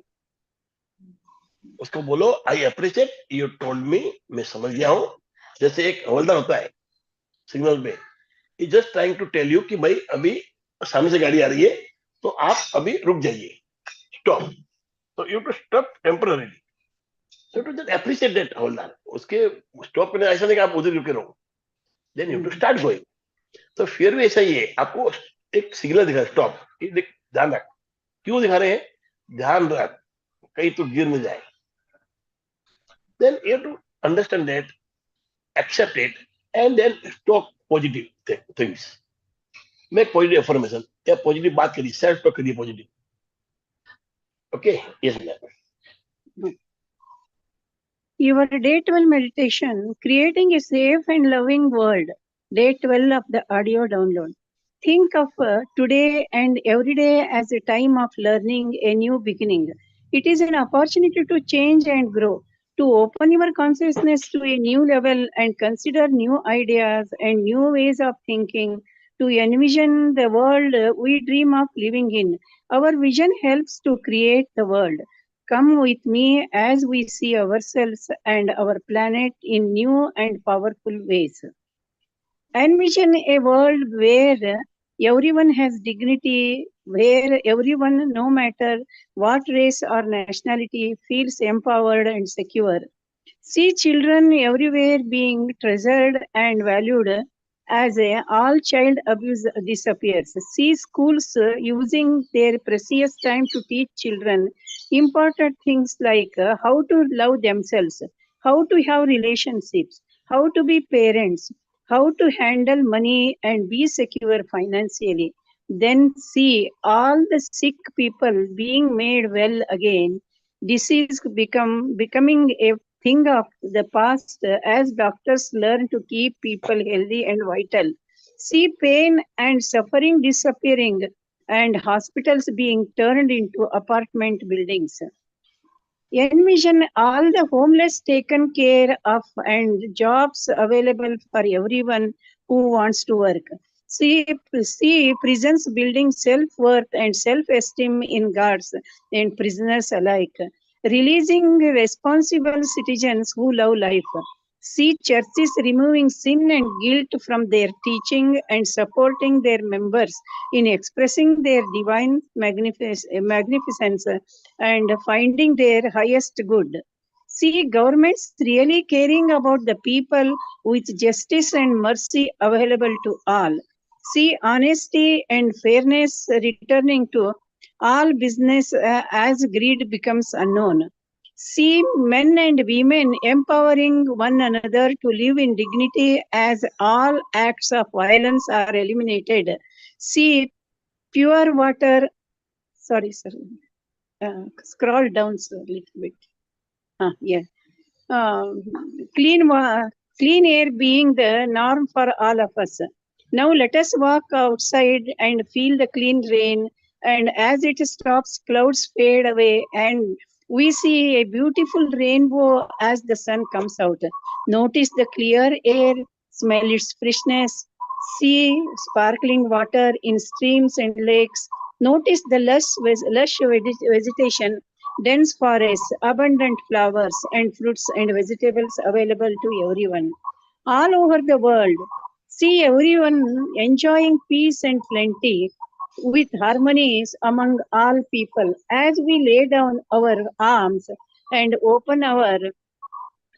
उसको बोलो I appreciate you told me, मैं समझ गया हूं. जैसे एक हवलदार होता है सिग्नल पे, he just trying to tell you कि भाई अभी सामने से गाड़ी आ रही है, तो आप अभी रुक जाइए, स्टॉप. तो you to stop temporarily. You to just appreciate that हवलदार. उसके स्टॉप करने ऐसा नहीं कि आप उधर रुके रहो. Then you to start going. तो फिर भी ऐसा ही है, आपको एक सिग्नल दिखा स्टॉप, ध्यान रख. क्यों दिखा रहे हैं? ध्यान रख कहीं तो गिर न जाए. Then you have to understand that, accept it, and then talk positive things. Make positive affirmation. या पॉजिटिव बात करिए, सेल्फ टॉक करिए positive. Okay. Yes ma'am. Your day 12 meditation, creating a safe and loving world. Day 12 of the audio download. Think of today and every day as a time of learning, a new beginning. It is an opportunity to change and grow, to open your consciousness to a new level and consider new ideas and new ways of thinking, to envision the world we dream of living in. Our vision helps to create the world. Come with me as we see ourselves and our planet in new and powerful ways. Envision a world where everyone has dignity, where everyone, no matter what race or nationality, feels empowered and secure. See children everywhere being treasured and valued as all child abuse disappears. See schools using their precious time to teach children important things like how to love themselves, how to have relationships, how to be parents, how to handle money and be secure financially. Then see all the sick people being made well again, disease becoming a thing of the past as doctors learn to keep people healthy and vital. See pain and suffering disappearing and hospitals being turned into apartment buildings. Envision all the homeless taken care of and jobs available for everyone who wants to work. See prisons building self-worth and self-esteem in guards and prisoners alike, releasing responsible citizens who love life. See churches removing sin and guilt from their teaching and supporting their members in expressing their divine magnificence and finding their highest good. See governments really caring about the people with justice and mercy available to all. See honesty and fairness returning to all business as greed becomes unknown. See men and women empowering one another to live in dignity as all acts of violence are eliminated. See pure water. Sorry, sir. Scroll down sir, a little bit. Yeah. Um, clean air being the norm for all of us. Now let us walk outside and feel the clean rain. And as it stops, clouds fade away and We see a beautiful rainbow as the sun comes out. Notice the clear air, smell its freshness, see sparkling water in streams and lakes. Notice the lush vegetation, dense forests, abundant flowers and fruits and vegetables available to everyone. All over the world, see everyone enjoying peace and plenty with harmonies among all people. As we lay down our arms and open our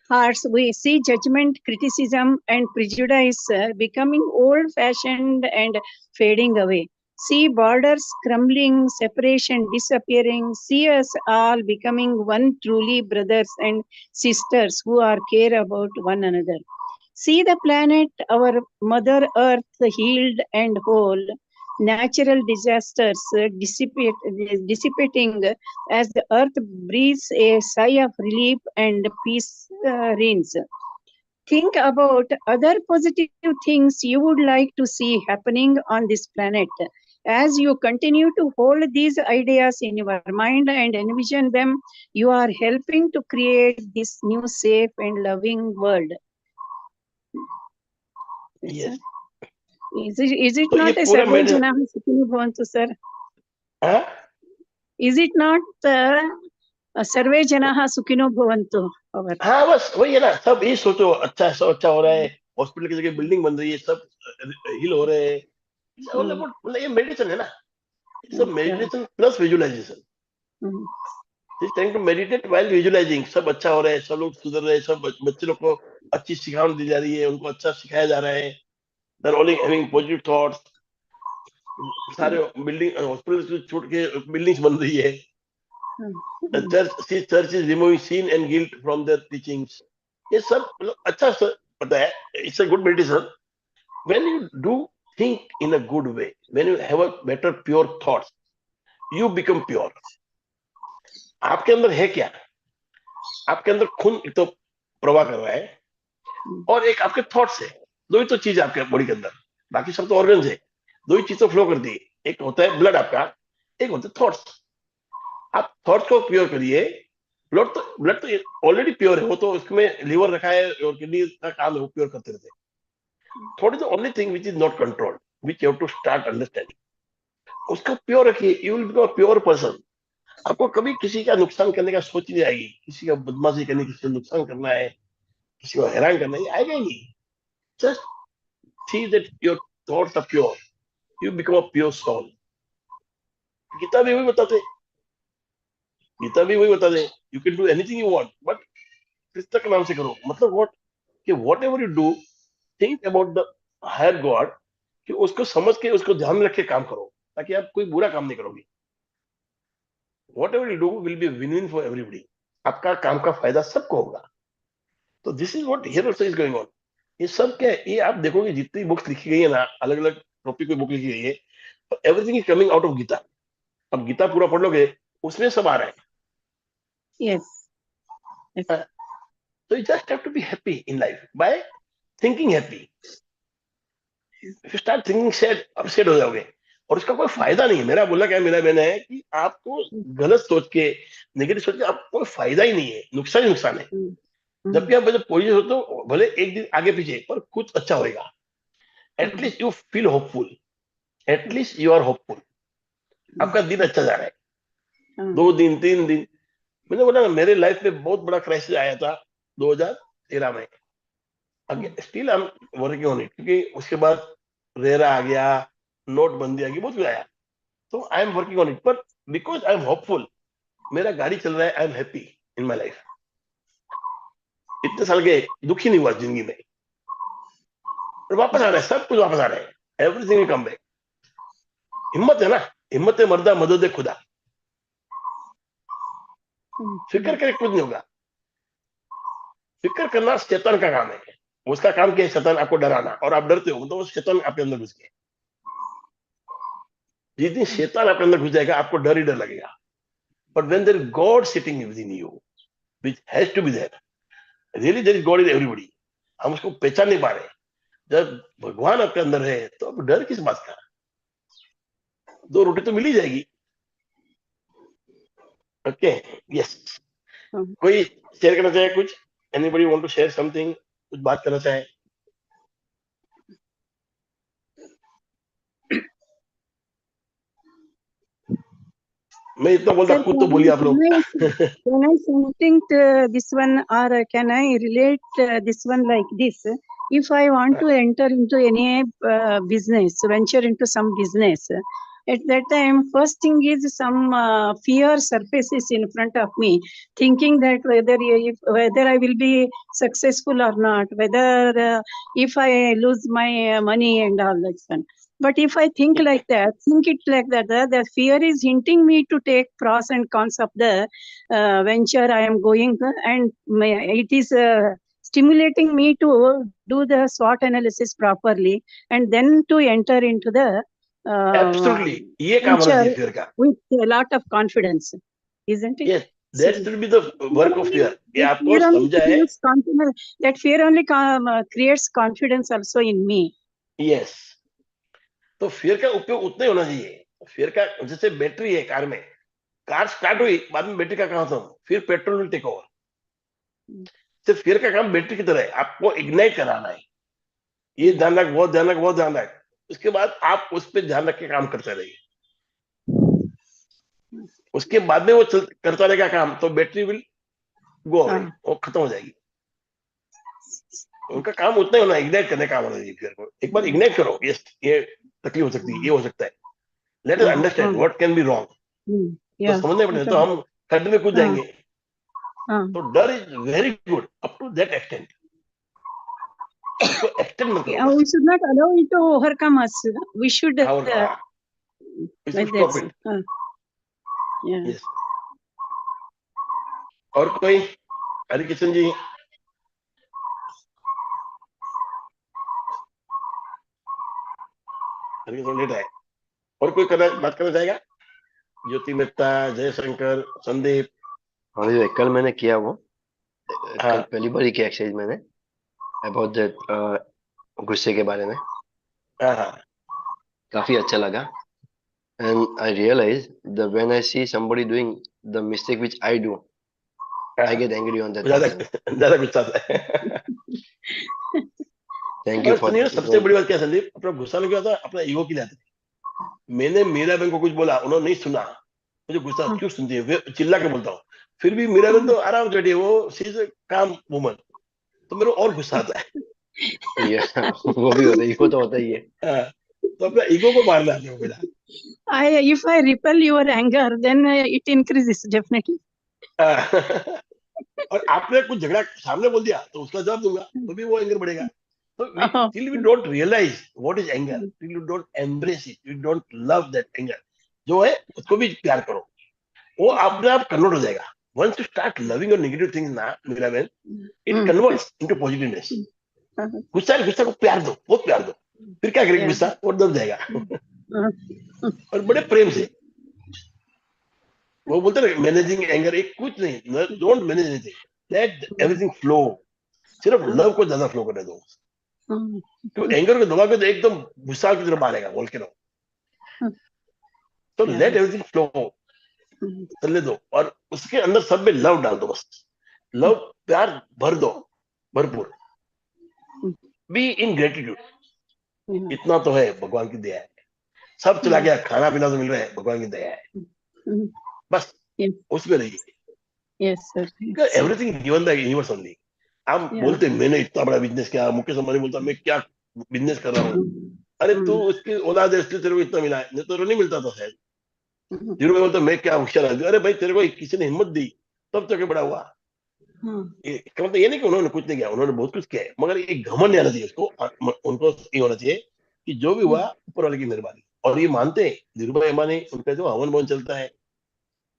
hearts, we see judgment, criticism, and prejudice becoming old fashioned and fading away. See borders crumbling, separation disappearing. See us all becoming one truly brothers and sisters who are care about one another. See the planet, our Mother Earth, healed and whole. Natural disasters dissipating as the earth breathes a sigh of relief and peace reigns. Think about other positive things you would like to see happening on this planet. As you continue to hold these ideas in your mind and envision them, you are helping to create this new, safe, and loving world. Yes. Is it तो ये not a पूरा Sarve मेरे Janah Sukhino Bhavantu, sir? हाँ Is it not Sarve Janah Sukhino Bhavantu? Our हाँ बस वही है ना, सब ये सोचो अच्छा है, सब अच्छा हो रहा है, हॉस्पिटल की जगह बिल्डिंग बन रही है, सब हील हो रहे हैं, ऑल अबाउट, मतलब ये मेडिटेशन है ना, it's a meditation plus visualisation. Is trying to meditate while visualising, सब अच्छा हो रहा है, सब लोग सुधर रहे हैं, सब बच्चे लोग को अच्छी सिखावट दी जा रही है, उनको अच्छा सिखाया जा रहा है, they are only having positive thoughts, सारे बिल्डिंग हॉस्पिटल छोड़ के बिल्डिंग्स बन रही है, church is removing sin and guilt from their teachings, ये सब मतलब अच्छा पता है, it's a good meditation. When you do think in a good way, when you have a better pure thoughts, you become pure. आपके अंदर है क्या? आपके अंदर खून तो प्रवाह कर रहा है, और एक आपके थॉट्स है, दो ही तो चीज है आपके बॉडी के अंदर, बाकी सब तो ऑर्गन्स है, दो ही चीज तो फ्लो करती है, एक होता है ब्लड आपका, एक होता है थॉट्स। आप थॉट्स को प्योर करिए, ब्लड तो ऑलरेडी प्योर है, वो तो उसमें लीवर रखा है और किडनी का काम है, वो प्योर करते रहते हैं। Thought is the only thing which is not controlled, which you have to start understanding. उसको प्योर रखिए, you will become a pure person. आपको कभी किसी का नुकसान करने का सोच नहीं आएगी, किसी का बदमाशी करनी, किसी को नुकसान करना है, किसी को हैरान करना है, आएगा ही नहीं। Just see that your thoughts are pure, you become a pure soul. Gita भी वही बताते, you can do anything you want, but Krishna के नाम से करो। मतलब व्हाट, कि whatever you do, think about the higher god, कि उसको समझ के, उसको ध्यान में रख के काम करो, ताकि आप कोई बुरा काम नहीं करोगे। What ever you do will be win win for everybody, आपका काम का फायदा सबको होगा। तो this is what here also is going on. ये सब क्या है, ये आप देखोगे जितनी बुक्स लिखी गई है ना, अलग अलग टॉपिक पे बुक लिखी गई है, everything is coming out of Gita. अब गीता पूरा पढ़ लोगे, उसमें सब आ रहा है। yes. So you just have to be happy in life by thinking happy. If you start thinking sad, upset हो जाओगे, और उसका कोई फायदा नहीं है। मेरा बोलना क्या, मेरा कहना है कि आपको गलत सोच के, नेगेटिव सोच के आपको कोई फायदा ही नहीं है, नुकसान ही नुकसान है। जबकि आप जब पॉजिटिव होते हो, भले एक दिन आगे पीछे, पर कुछ अच्छा होएगा। At least you feel hopeful, at least you are hopeful, आपका दिन अच्छा जा रहा है। 2 दिन 3 दिन, मैंने बोला ना, मेरे लाइफ में बहुत बड़ा क्राइसिस आया था 2013 में। Still I am working on it, क्योंकि उसके बाद रेरा आ गया, नोटबंदी आ गई, बहुत कुछ आया, तो I am working on it. पर बिकॉज आई एम होपफुल, मेरा गाड़ी चल रहा है, I am happy in my life. इतने साल के दुखी नहीं हुआ जिंदगी में, और वापस आ रहा है, सब कुछ वापस आ रहा है, एवरीथिंग विल कम बैक। हिम्मत है ना, हिम्मत है मर्दा, मदद है खुदा। फिक्र करे कुछ नहीं होगा, फिक्र करना शैतान का काम है। उसका काम क्या है? शैतान आपको डराना, और आप डरते हो तो वो शैतान आपके अंदर घुस गए। जिस दिन शैतान आपके अंदर घुस जाएगा, आपको डर ही डर लगेगा। But when there is god sitting within you, which has to be there, really there is god in everybody, हम उसको पहचान नहीं पा रहे। जब भगवान आपके अंदर है, तो अब डर किस बात का? 2 रोटी तो मिल ही जाएगी। Okay, yes. कोई शेयर करना चाहे कुछ? Anybody want to share something? कुछ बात करना चाहे? मैं इतना बोलता, Sir, खुद तो बोलिए आप लोग. can I something to this one, or can I relate this one like this? If I want to enter into any business, venture into some business, at that time, first thing is some fear surfaces in front of me, thinking that whether I will be successful or not, whether if I lose my money and all that one. But if I think like that, think it like that, the fear is hinting me to take pros and cons of the venture I am going, and it is stimulating me to do the SWOT analysis properly, and then to enter into the absolutely, ये काम होना venture चाहिए fear का. with a lot of confidence, isn't it? Yes, So, that should be the work of fear. ये that आपको fear only समझाए. creates confidence. That fear only creates confidence also in me. Yes, तो fear का उपयोग उतना ही होना चाहिए. Fear का, जैसे बैटरी है कार में, कार स्टार्ट हुई, बाद में बैटरी का काम खत्म, फिर पेट्रोल विल टेक ओवर. सिर्फ फियर का काम बैटरी की तरह है, आपको इग्नाइट कराना है. ये ध्यान रख, बहुत ध्यान रख, बहुत ध्यान रख. उसके बाद आप उस पर ध्यान रख के काम करते रहिए. उसके बाद में वो करता रहेगा काम, तो बैटरी विल गो अवे, वो खत्म हो जाएगी. उनका काम उतना ही होना है, इग्नाइट करने का काम होना चाहिए फियर को. एक बार इग्नाइट करो, ये तकलीफ हो सकती है, ये हो सकता है. Let us understand what can be wrong. तो समझने पड़ेगा, तो हम खड्डे में कूद जाएंगे. तो डर is very good up to that extent. उसको एक्सटेंड मत करो. We should not allow it to overcome us. We should like stop it. Yeah. Yes. और कोई? हरिकिशन जी. हरिकिशन लेट है. और कोई बात करना चाहेगा? ज्योति मेहता, जयशंकर, संदीप. हाँ जी, कल मैंने किया वो. कल पहली बार ही किया एक्सरसाइज मैंने, अबाउट दैट गुस्से के बारे में. काफी अच्छा लगा. And I realise that when I see somebody doing the mistake which I do, I get angry on that. ज्यादा गुस्सा आता है. Thank you for. सबसे बड़ी बात क्या संदीप, अपना गुस्सा नहीं आता, अपना ईगो की लाते. मैंने मीरा बहन को कुछ बोला, उन्होंने नहीं सुना, मुझे गुस्सा क्यों सुनती है, चिल्ला के बोलता हूँ. फिर भी मीरा बहन तो आराम से बैठी है, वो शी इज अ काम वुमन, तो मेरे और गुस्सा आता है. वो भी होता है, ईगो तो होता ही है. तो अपना ईगो को मारना है मेरा. If I repel your anger, then it increases definitely. और आपने कुछ झगड़ा सामने बोल दिया तो उसका जवाब दूंगा, तो भी वो एंगर बढ़ेगा. So till we don't realize what is anger, till you don't embrace it, you don't love that anger, जो है उसको भी प्यार करो, वो अपने आप कन्वर्ट हो जाएगा. Once you start loving your negative things ना मेरा बहन, it converts into positiveness. गुस्सा को प्यार दो, बहुत प्यार दो. फिर क्या करेगा गुस्सा, वो दब जाएगा. और बड़े प्रेम से. वो बोलते हैं मैनेजिंग एंगर, एक कुछ नहीं, don't manage anything, late everything flow. सिर्फ लव को ज्यादा फ्लो करने दो. तो एंगर को दबाओगे तो एकदम गुस्सा की तरफ मारेगा, बोल के रहो. तो लेट एवरीथिंग फ्लो, चलने दो, और उसके अंदर सब में लव डाल दो. बस लव, प्यार भर दो भरपूर. Be in gratitude. इतना तो है, भगवान की दया है. सब चला गया, खाना पीना तो मिल रहा है, भगवान की दया है. बस उसमें रहिए. Yes, sir. Everything given by universe only. आप बोलते मैंने इतना बड़ा बिजनेस किया, मुकेश अंबानी बोलता मैं क्या बिजनेस कर रहा हूँ. अरे तू उसकी औलाद है इसलिए तेरे को इतना मिला है, नहीं तो नहीं मिलता था शायद. जीरो में बोलता मैं क्या होशियार आदमी. अरे भाई तेरे को किसी ने हिम्मत दी तब तो बड़ा हुआ. इसका मतलब ये नहीं कि उन्होंने कुछ नहीं किया, उन्होंने बहुत कुछ किया है, मगर एक घमंड नहीं आना चाहिए उसको. उनको ये होना चाहिए कि जो भी हुआ ऊपर वाले की मेहरबानी. और ये मानते हैं धीरू भाई अंबानी, उनका जो हवन भवन चलता है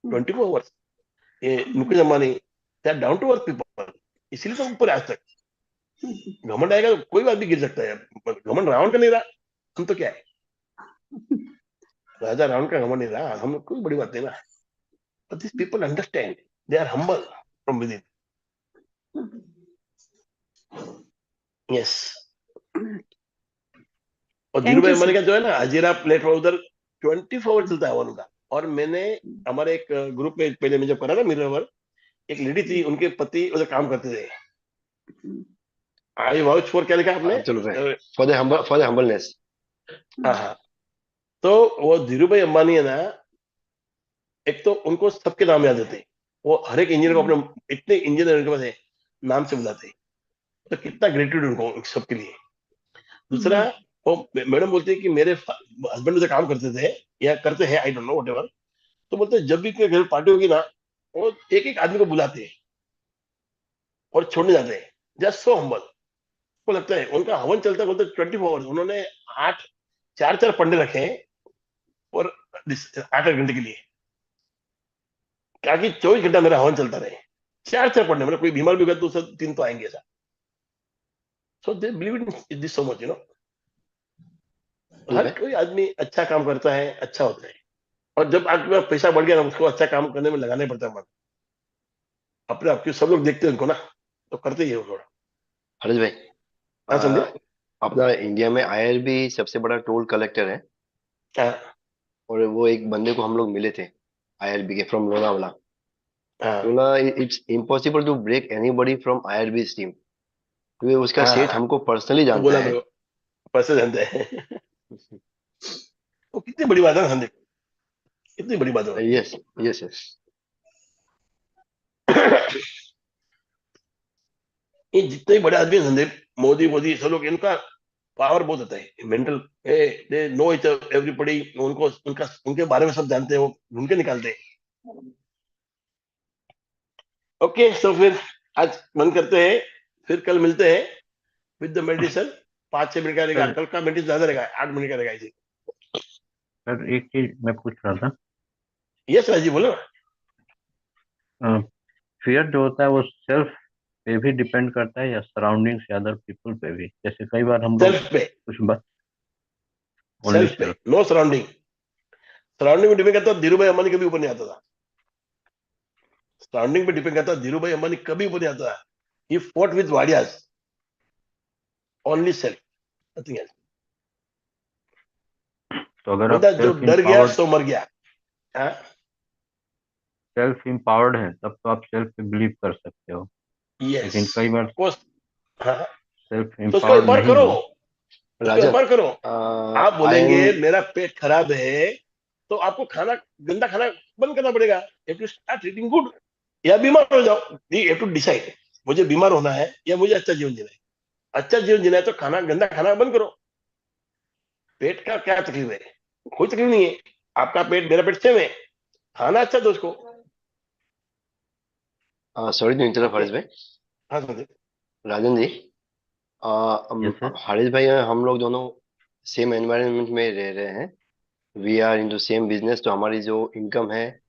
24 आवर्स, ये Mukesh Ambani, they are down to earth people, इसलिए तो ऊपर आज तक. घमंड आएगा तो कोई बात भी गिर सकता है. घमंड रावण का नहीं रहा, हम तो क्या है, राजा रावण का घमंड नहीं रहा, हम कोई बड़ी बात नहीं ना. But this people understand, they are humble from within. Yes. और धीरू भाई अंबानी का जो है ना हजीरा प्लेटफॉर्म, उधर 24 आवर चलता है हवन का. और मैंने हमारे एक ग्रुप में पहले मैं जब करा था मिरर वर्क, एक लेडी थी, उनके पति उधर काम करते थे। आई वाउच फॉर क्या लिखा आपने? चलो फॉर द हम्बलनेस। हाँ हाँ। तो वो धीरू भाई अंबानी है ना, एक तो उनको सबके नाम याद रहते, वो हर एक इंजीनियर को अपने, इतने इंजीनियर उनके पास है, नाम से बुलाते, तो कितना ग्रेटिट्यूड उनको सबके लिए। दूसरा, वो मैडम बोलते हैं कि मेरे हस्बैंड से काम करते थे या करते हैं, आई डोंट नो व्हाटएवर। तो बोलते हैं, जब भी कोई घर पार्टी होगी ना, वो एक एक आदमी को बुलाते हैं और छोड़ने जाते हैं। Just so humble. को लगता है उनका हवन चलता है, बोलते 24 आवर्स। उन्होंने 4 पंडे रखे हैं और 8 घंटे के लिए, ताकि 24 घंटा मेरा हवन चलता रहे। 4 पंडे, मतलब कोई बीमार भी होगा तो सब 3 तो आएंगे ऐसा। So they believe in this so much, हर कोई आदमी अच्छा काम करता है, अच्छा होता है। और जब आपके पास पैसा बढ़ गया ना, उसको अच्छा काम करने में लगाना ही पड़ता है मन। अपने आपके सब लोग देखते हैं उनको ना, तो करते ही है वो थोड़ा। हरीश भाई, हाँ समझे। अपना इंडिया में आईआरबी सबसे बड़ा टोल कलेक्टर है। हाँ और वो एक बंदे को हम लोग मिले थे आईआरबी के, फ्रॉम लोनावाला। हाँ बोला it's impossible to break anybody from IRB team, क्योंकि उसका हाँ सेठ हाँ। हमको पर्सनली वो जानता बोला है। मेरे को, पैसे जानते हैं। वो कितनी बड़ी बात है ना संदीप, कितनी बड़ी बात है। Yes yes yes. ये जितने बड़े आदमी हैं संदीप, मोदी मोदी सब लोग, इनका पावर बहुत होता है mental. They know each everybody, उनको उनका उनके बारे में सब जानते हैं, वो ढूंढ के निकालते हैं। ओके, तो फिर आज बंद करते हैं, फिर कल मिलते हैं विद द मेडिसिन। 5-6 मिनट का रहेगा, सर कल का मेडिसिन ज्यादा रहेगा, 8 मिनट का रहेगा इसे। सर एक चीज मैं पूछ रहा था। यस राजीव, बोलो। फियर जो होता है वो सेल्फ पे भी डिपेंड करता है या सराउंडिंग्स या अदर पीपल पे भी? जैसे कई बार हम लोग सेल्फ पे, कुछ बात, ओनली सेल्फ पे, सेल्फ। No surrounding. सराउंडिंग में डिपेंड करता, धीरू भाई अंबानी कभी ऊपर नहीं आता था। सराउंडिंग पे डिपेंड करता, धीरू भाई अंबानी कभी ऊपर नहीं आता था। He fought with Wadias, only self, nothing else. तो अगर आप बंदा जो सेल्फ डर गया इम्पावर्ड सो मर गया। हाँ हैं तब तो आप सेल्फ पे बिलीव कर सकते हो। यस, लेकिन कई बार ऑफ कोर्स। हाँ, सेल्फ तो उसको एम्पावर्ड एम्पावर नहीं करो, हो। उसको राजन, एम्पावर करो। आप आई बोलेंगे एम मेरा पेट खराब है, तो आपको खाना, गंदा खाना बंद करना पड़ेगा। If you start eating good, या बीमार हो जाओ, यू हैव टू डिसाइड, मुझे बीमार होना है या मुझे अच्छा जीवन जीना है। अच्छा जीवन जीना है तो खाना, गंदा खाना बंद करो। पेट का क्या तकलीफ है? कोई तकलीफ नहीं है। आपका पेट, मेरा पेट सेम है, खाना अच्छा दो उसको। Sorry to interrupt okay. Harish भाई। हाँ समझे। Rajan ji, yes sir. हरीश भाई और हम लोग दोनों सेम एनवायरनमेंट में रह रहे हैं। We are into same business, तो हमारी जो इनकम है,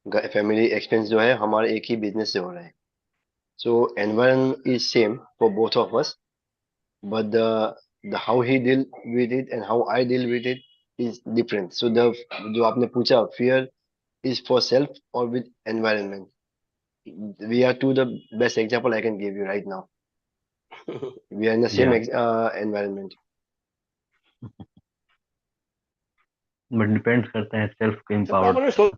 फैमिली एक्सपेंस जो है, हमारे एक ही बिजनेस से हो रहा है। So environment is same for both of us, but the how he deal with it and how I deal with it is different. So the जो आपने पूछा, fear is for self or with environment. We are two the best example I can give you right now. We are in the same या environment. But depend करते हैं self के तो पापा empowered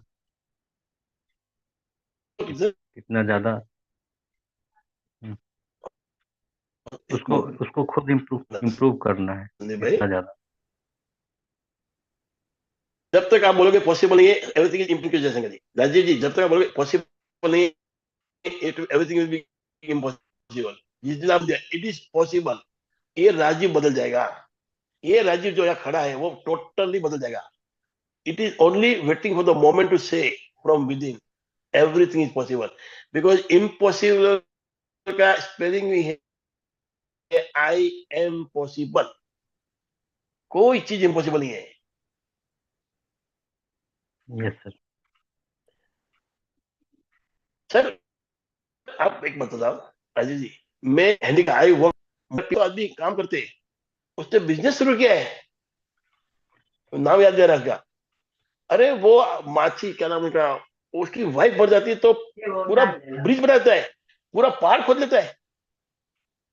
ने कितना ज्यादा। हम्म, उसको उसको खुद इम्प्रूव इम्प्रूव करना है भाई, कितना ज्यादा। जब तक आप बोलोगे पॉसिबल नहीं है, एवरीथिंग इज इम्पॉसिबल जैसे जी राजीव जी, जब तक आप बोलोगे पॉसिबल नहीं है, एवरीथिंग विल बी इम्पॉसिबल। जिस दिन आप इट इज पॉसिबल, ये राजीव बदल जाएगा। ये राजीव जो यहाँ खड़ा है वो टोटली बदल जाएगा। It is only waiting for the moment to say from within everything is possible. Because impossible का स्पेलिंग भी है आई एम पॉसिबल। कोई चीज इम्पॉसिबल नहीं है यस सर। सर। आप एक बात बताओ राजीव जी, मैं हैंडी का आई वर्क, आदमी काम करते हैं, उसने बिजनेस शुरू किया है, नाम याद नहीं आ रहा उसका। अरे वो माची, क्या नाम उनका, उसकी वाइफ मर जाती है तो पूरा ब्रिज बना देता है, पूरा पहाड़ खोद लेता है,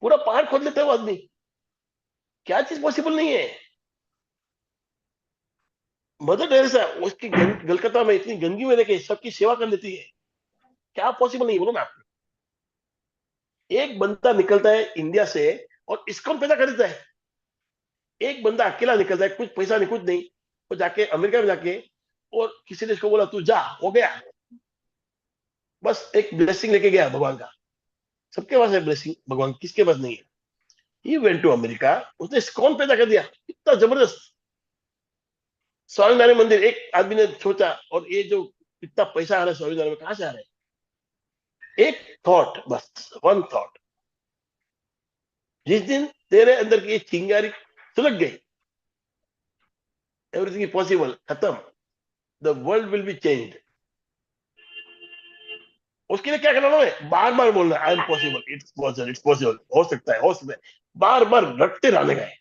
पूरा पहाड़ खोद लेता है वो आदमी। क्या चीज पॉसिबल नहीं है? मदर टेरेसा उसकी गलकत्ता में इतनी गंदगी में रह के सबकी सेवा कर लेती है। क्या पॉसिबल नहीं, बोलो ना आपको। एक बंदा निकलता है इंडिया से और इस्कॉन पैदा कर देता है। एक बंदा अकेला निकलता है, कुछ पैसा नहीं, कुछ नहीं, वो जाके अमेरिका में जाके और किसी ने इसको बोला तू जा, हो गया, बस एक ब्लेसिंग लेके गया भगवान का। सबके पास है ब्लेसिंग भगवान, किसके पास नहीं है? ही वेंट टू अमेरिका, उसने इस्कॉन पैदा कर दिया, इतना जबरदस्त। स्वामीनारायण मंदिर, एक आदमी ने सोचा, और ये जो इतना पैसा आ रहा है स्वामीनारायण में, कहां से आ रहा है? एक थॉट, बस वन थॉट। जिस दिन तेरे अंदर की चिंगारी सुलग गई, एवरीथिंग इज पॉसिबल, खत्म, the world will be changed. उसके लिए क्या करना है? बार बार बोलना I am possible, it's possible, it's possible, हो सकता है, हो सकता है, बार बार रटते रहने गए।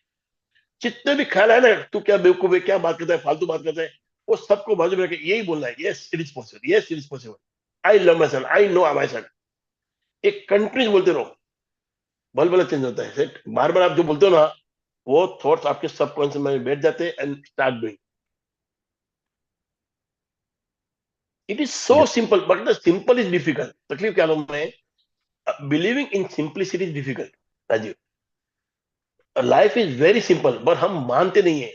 जितने भी ख्याल है ना, तू क्या बेवकूफ है, क्या बात करता है, फालतू बात करता है, वो सबको बाजू में रखे यही बोलना है, yes it is possible, yes it is possible, I love my son, I know my son. एक कंटिन्यूस बोलते रहो, बल बल चेंज होता है सेट। बार बार आप जो बोलते हो ना, वो थॉट्स आपके सबकॉन्शियस में बैठ जाते हैं and start doing. It is so Yes. Simple, but the simple is difficult. तकलीफ क्या लो मैं, believing in simplicity is difficult Rajiv. Life is very simple, पर हम मानते नहीं है।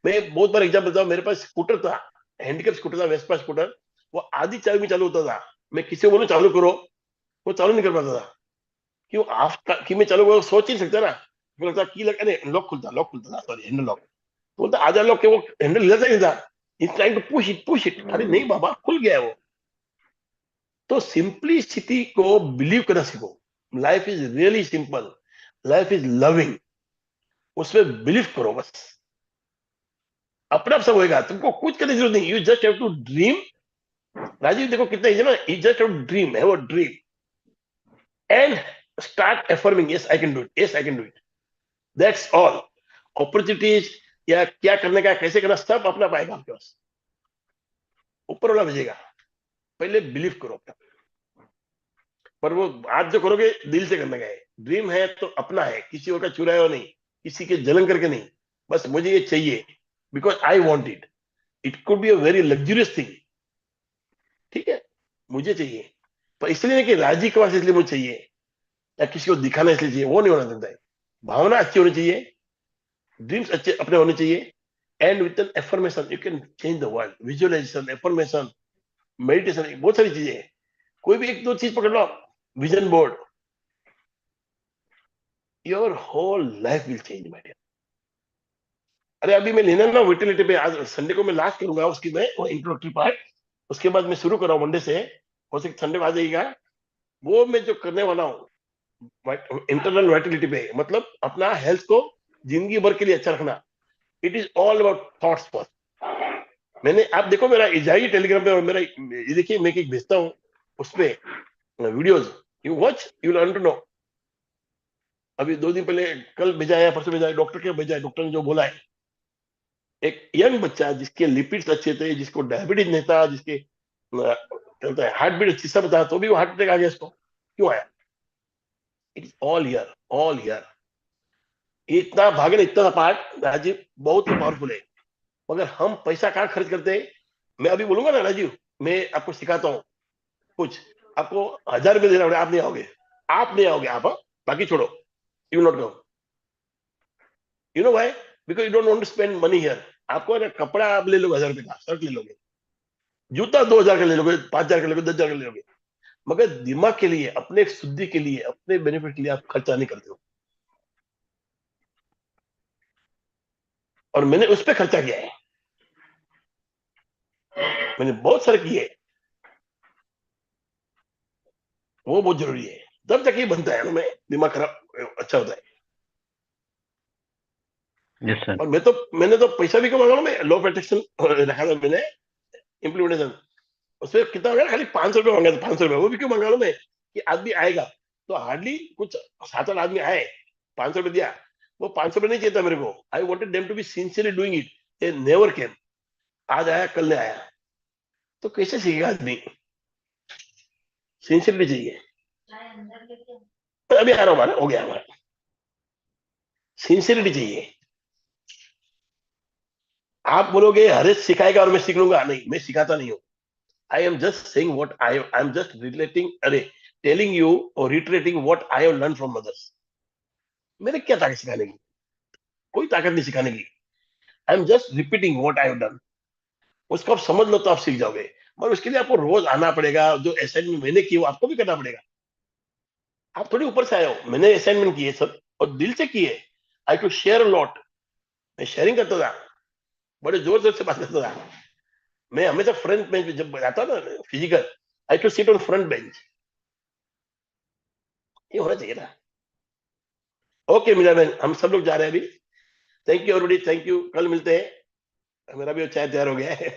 मैं बहुत बार एग्जाम्पल बताऊं, मेरे पास स्कूटर था, हैंडीकैप स्कूटर था, वेस्पा स्कूटर। वो आधी चाबी में चालू होता था, मैं किसी को बोलूं चालू करो, वो चालू नहीं कर पाता था। क्यों? आप की में चालू करो, सोच ही नहीं सकता ना। मुझे लगता की लगा नहीं, लॉक खुलता था, सॉरी हैंडल लॉक। तो बोलता आधा लॉक के वो हैंडल हिलता ही नहीं था। Is trying to push it, अरे नहीं बाबा, खुल गया है वो। तो सिंपलिसिटी को बिलीव करना सीखो। Life is really simple, life is loving, उसमें बिलीव करो बस, अपने आप सब होएगा, तुमको कुछ करने की जरूरत नहीं। You just have to dream. Rajiv देखो कितना इजी ना, you just have to dream, have a dream and start affirming, yes I can do it, yes I can do it, that's all. Opportunities या क्या करने का, कैसे करना, सब अपना पाएगा आपके पास, ऊपर वाला भेजेगा। पहले बिलीव करो अपना, पर वो आज जो करोगे दिल से करने का है। ड्रीम है तो अपना है, किसी और का चुराया हुआ नहीं, किसी के जलन करके नहीं, बस मुझे ये चाहिए because I want it. It could be a very luxurious thing, ठीक है, मुझे चाहिए, पर इसलिए नहीं कि राजी के पास इसलिए मुझे चाहिए, या किसी को दिखाना इसलिए चाहिए, वो नहीं होना चाहता है। भावना अच्छी होनी चाहिए, ड्रीम्स अच्छे अपने होने चाहिए, and with an affirmation you can change the world. Visualisation, affirmation, meditation, बहुत सारी चीजें हैं। कोई भी एक दो चीज पकड़ लो, vision board, your whole life will change my dear. अरे अभी मैं लेना ना विटिलिटी पे, आज संडे को मैं लास्ट करूंगा उसकी, मैं वो इंट्रोडक्टरी पार्ट, उसके बाद मैं शुरू कर रहा हूँ मंडे से, हो सके संडे में आ जाएगा। वो मैं जो करने वाला हूँ इंटरनल वाइटलिटी पे, मतलब अपना हेल्थ को जिंदगी भर के लिए अच्छा रखना। It is all about thoughts first. मैंने, आप देखो मेरा जाइए टेलीग्राम पे, मेरा ये देखिए, मैं एक भेजता हूँ उसपे videos, you watch, you learn to know. अभी 2 दिन पहले, कल भेजा है, परसों भेजा है, डॉक्टर के भेजा है, डॉक्टर ने जो बोला है, एक यंग बच्चा जिसके लिपिड्स अच्छे थे, जिसको डायबिटीज नहीं था, जिसके चलता है हार्ट बीट अच्छी सब था, तो भी वो हार्ट अटैक आ गया इसको। क्यों आया? It is all here, all here. इतना भागने, इतना पार्ट राजीव बहुत ही पावरफुल है, मगर हम पैसा कहाँ खर्च करते हैं। मैं अभी बोलूंगा ना राजीव, मैं आपको सिखाता हूँ कुछ, आपको 1000 रुपये देना पड़ेगा, आप नहीं आओगे, आप नहीं आओगे, आप हाँ? बाकी छोड़ो, you not go, you know why? Because you don't want to spend money here. आपको ना कपड़ा आप ले लोगे 1000 रुपये का, शर्ट ले लोगे, जूता 2000 का ले लोगे, 5000 का ले लोगे, 10,000 का ले लोगे, मगर दिमाग के लिए, अपने शुद्धि के लिए, अपने बेनिफिट के लिए आप खर्चा नहीं करते हो। और मैंने उस पर खर्चा किया है, मैंने बहुत सारे किए, वो बहुत जरूरी है, तब जाके ये बनता है ना, मैं दिमाग खराब अच्छा होता है। Yes, sir. और मैंने तो पैसा भी कमा, मैं लॉ ऑफ अट्रैक्शन रखा था मैंने, इम्प्लीमेंटेशन, उसमें कितना मांगा, खाली 500 रुपये मांगा था, 500 रुपये। वो भी क्यों मांगा मैं, कि आदमी आएगा, तो हार्डली कुछ 7-8 आदमी आए, 500 रुपये दिया। वो 500 रुपये नहीं चाहिए था मेरे को, I wanted them to be sincerely doing it, they never came. आज आया, कल नहीं आया, तो कैसे सीखेगा आदमी? सिंसियरली चाहिए। अभी आ रहा हूँ, हमारा हो गया, हमारा सिंसियरिटी चाहिए। आप बोलोगे हरेश सिखाएगा और मैं सीख लूंगा, नहीं, मैं सिखाता नहीं हूँ, I am just saying what I'm just relating, अरे telling you or reiterating what I have learned from others. मैंने क्या ताकत सिखाने की? कोई ताकत नहीं सिखाने की. I'm just repeating what I have done. उसको आप समझ लो तो आप सीख जाओगे. मगर उसके लिए आपको रोज आना पड़ेगा. जो असाइनमेंट मैंने की वो आपको भी करना पड़ेगा. आप थोड़ी ऊपर से आए हो. मैंने असाइनमेंट किए सब और दिल से किए. आई टू शेयर अ लॉट. मैं शेयरिंग करता था. बड़े जोर जोर से बात करता था. मैं हमेशा फ्रंट बेंच पे जब आता ना physical, I to sit on front bench. ये होना चाहिए ना. ओके मीरा बहन, हम सब लोग जा रहे हैं अभी. Thank you everybody. Thank you. कल मिलते हैं. मेरा भी चाय तैयार हो गया है.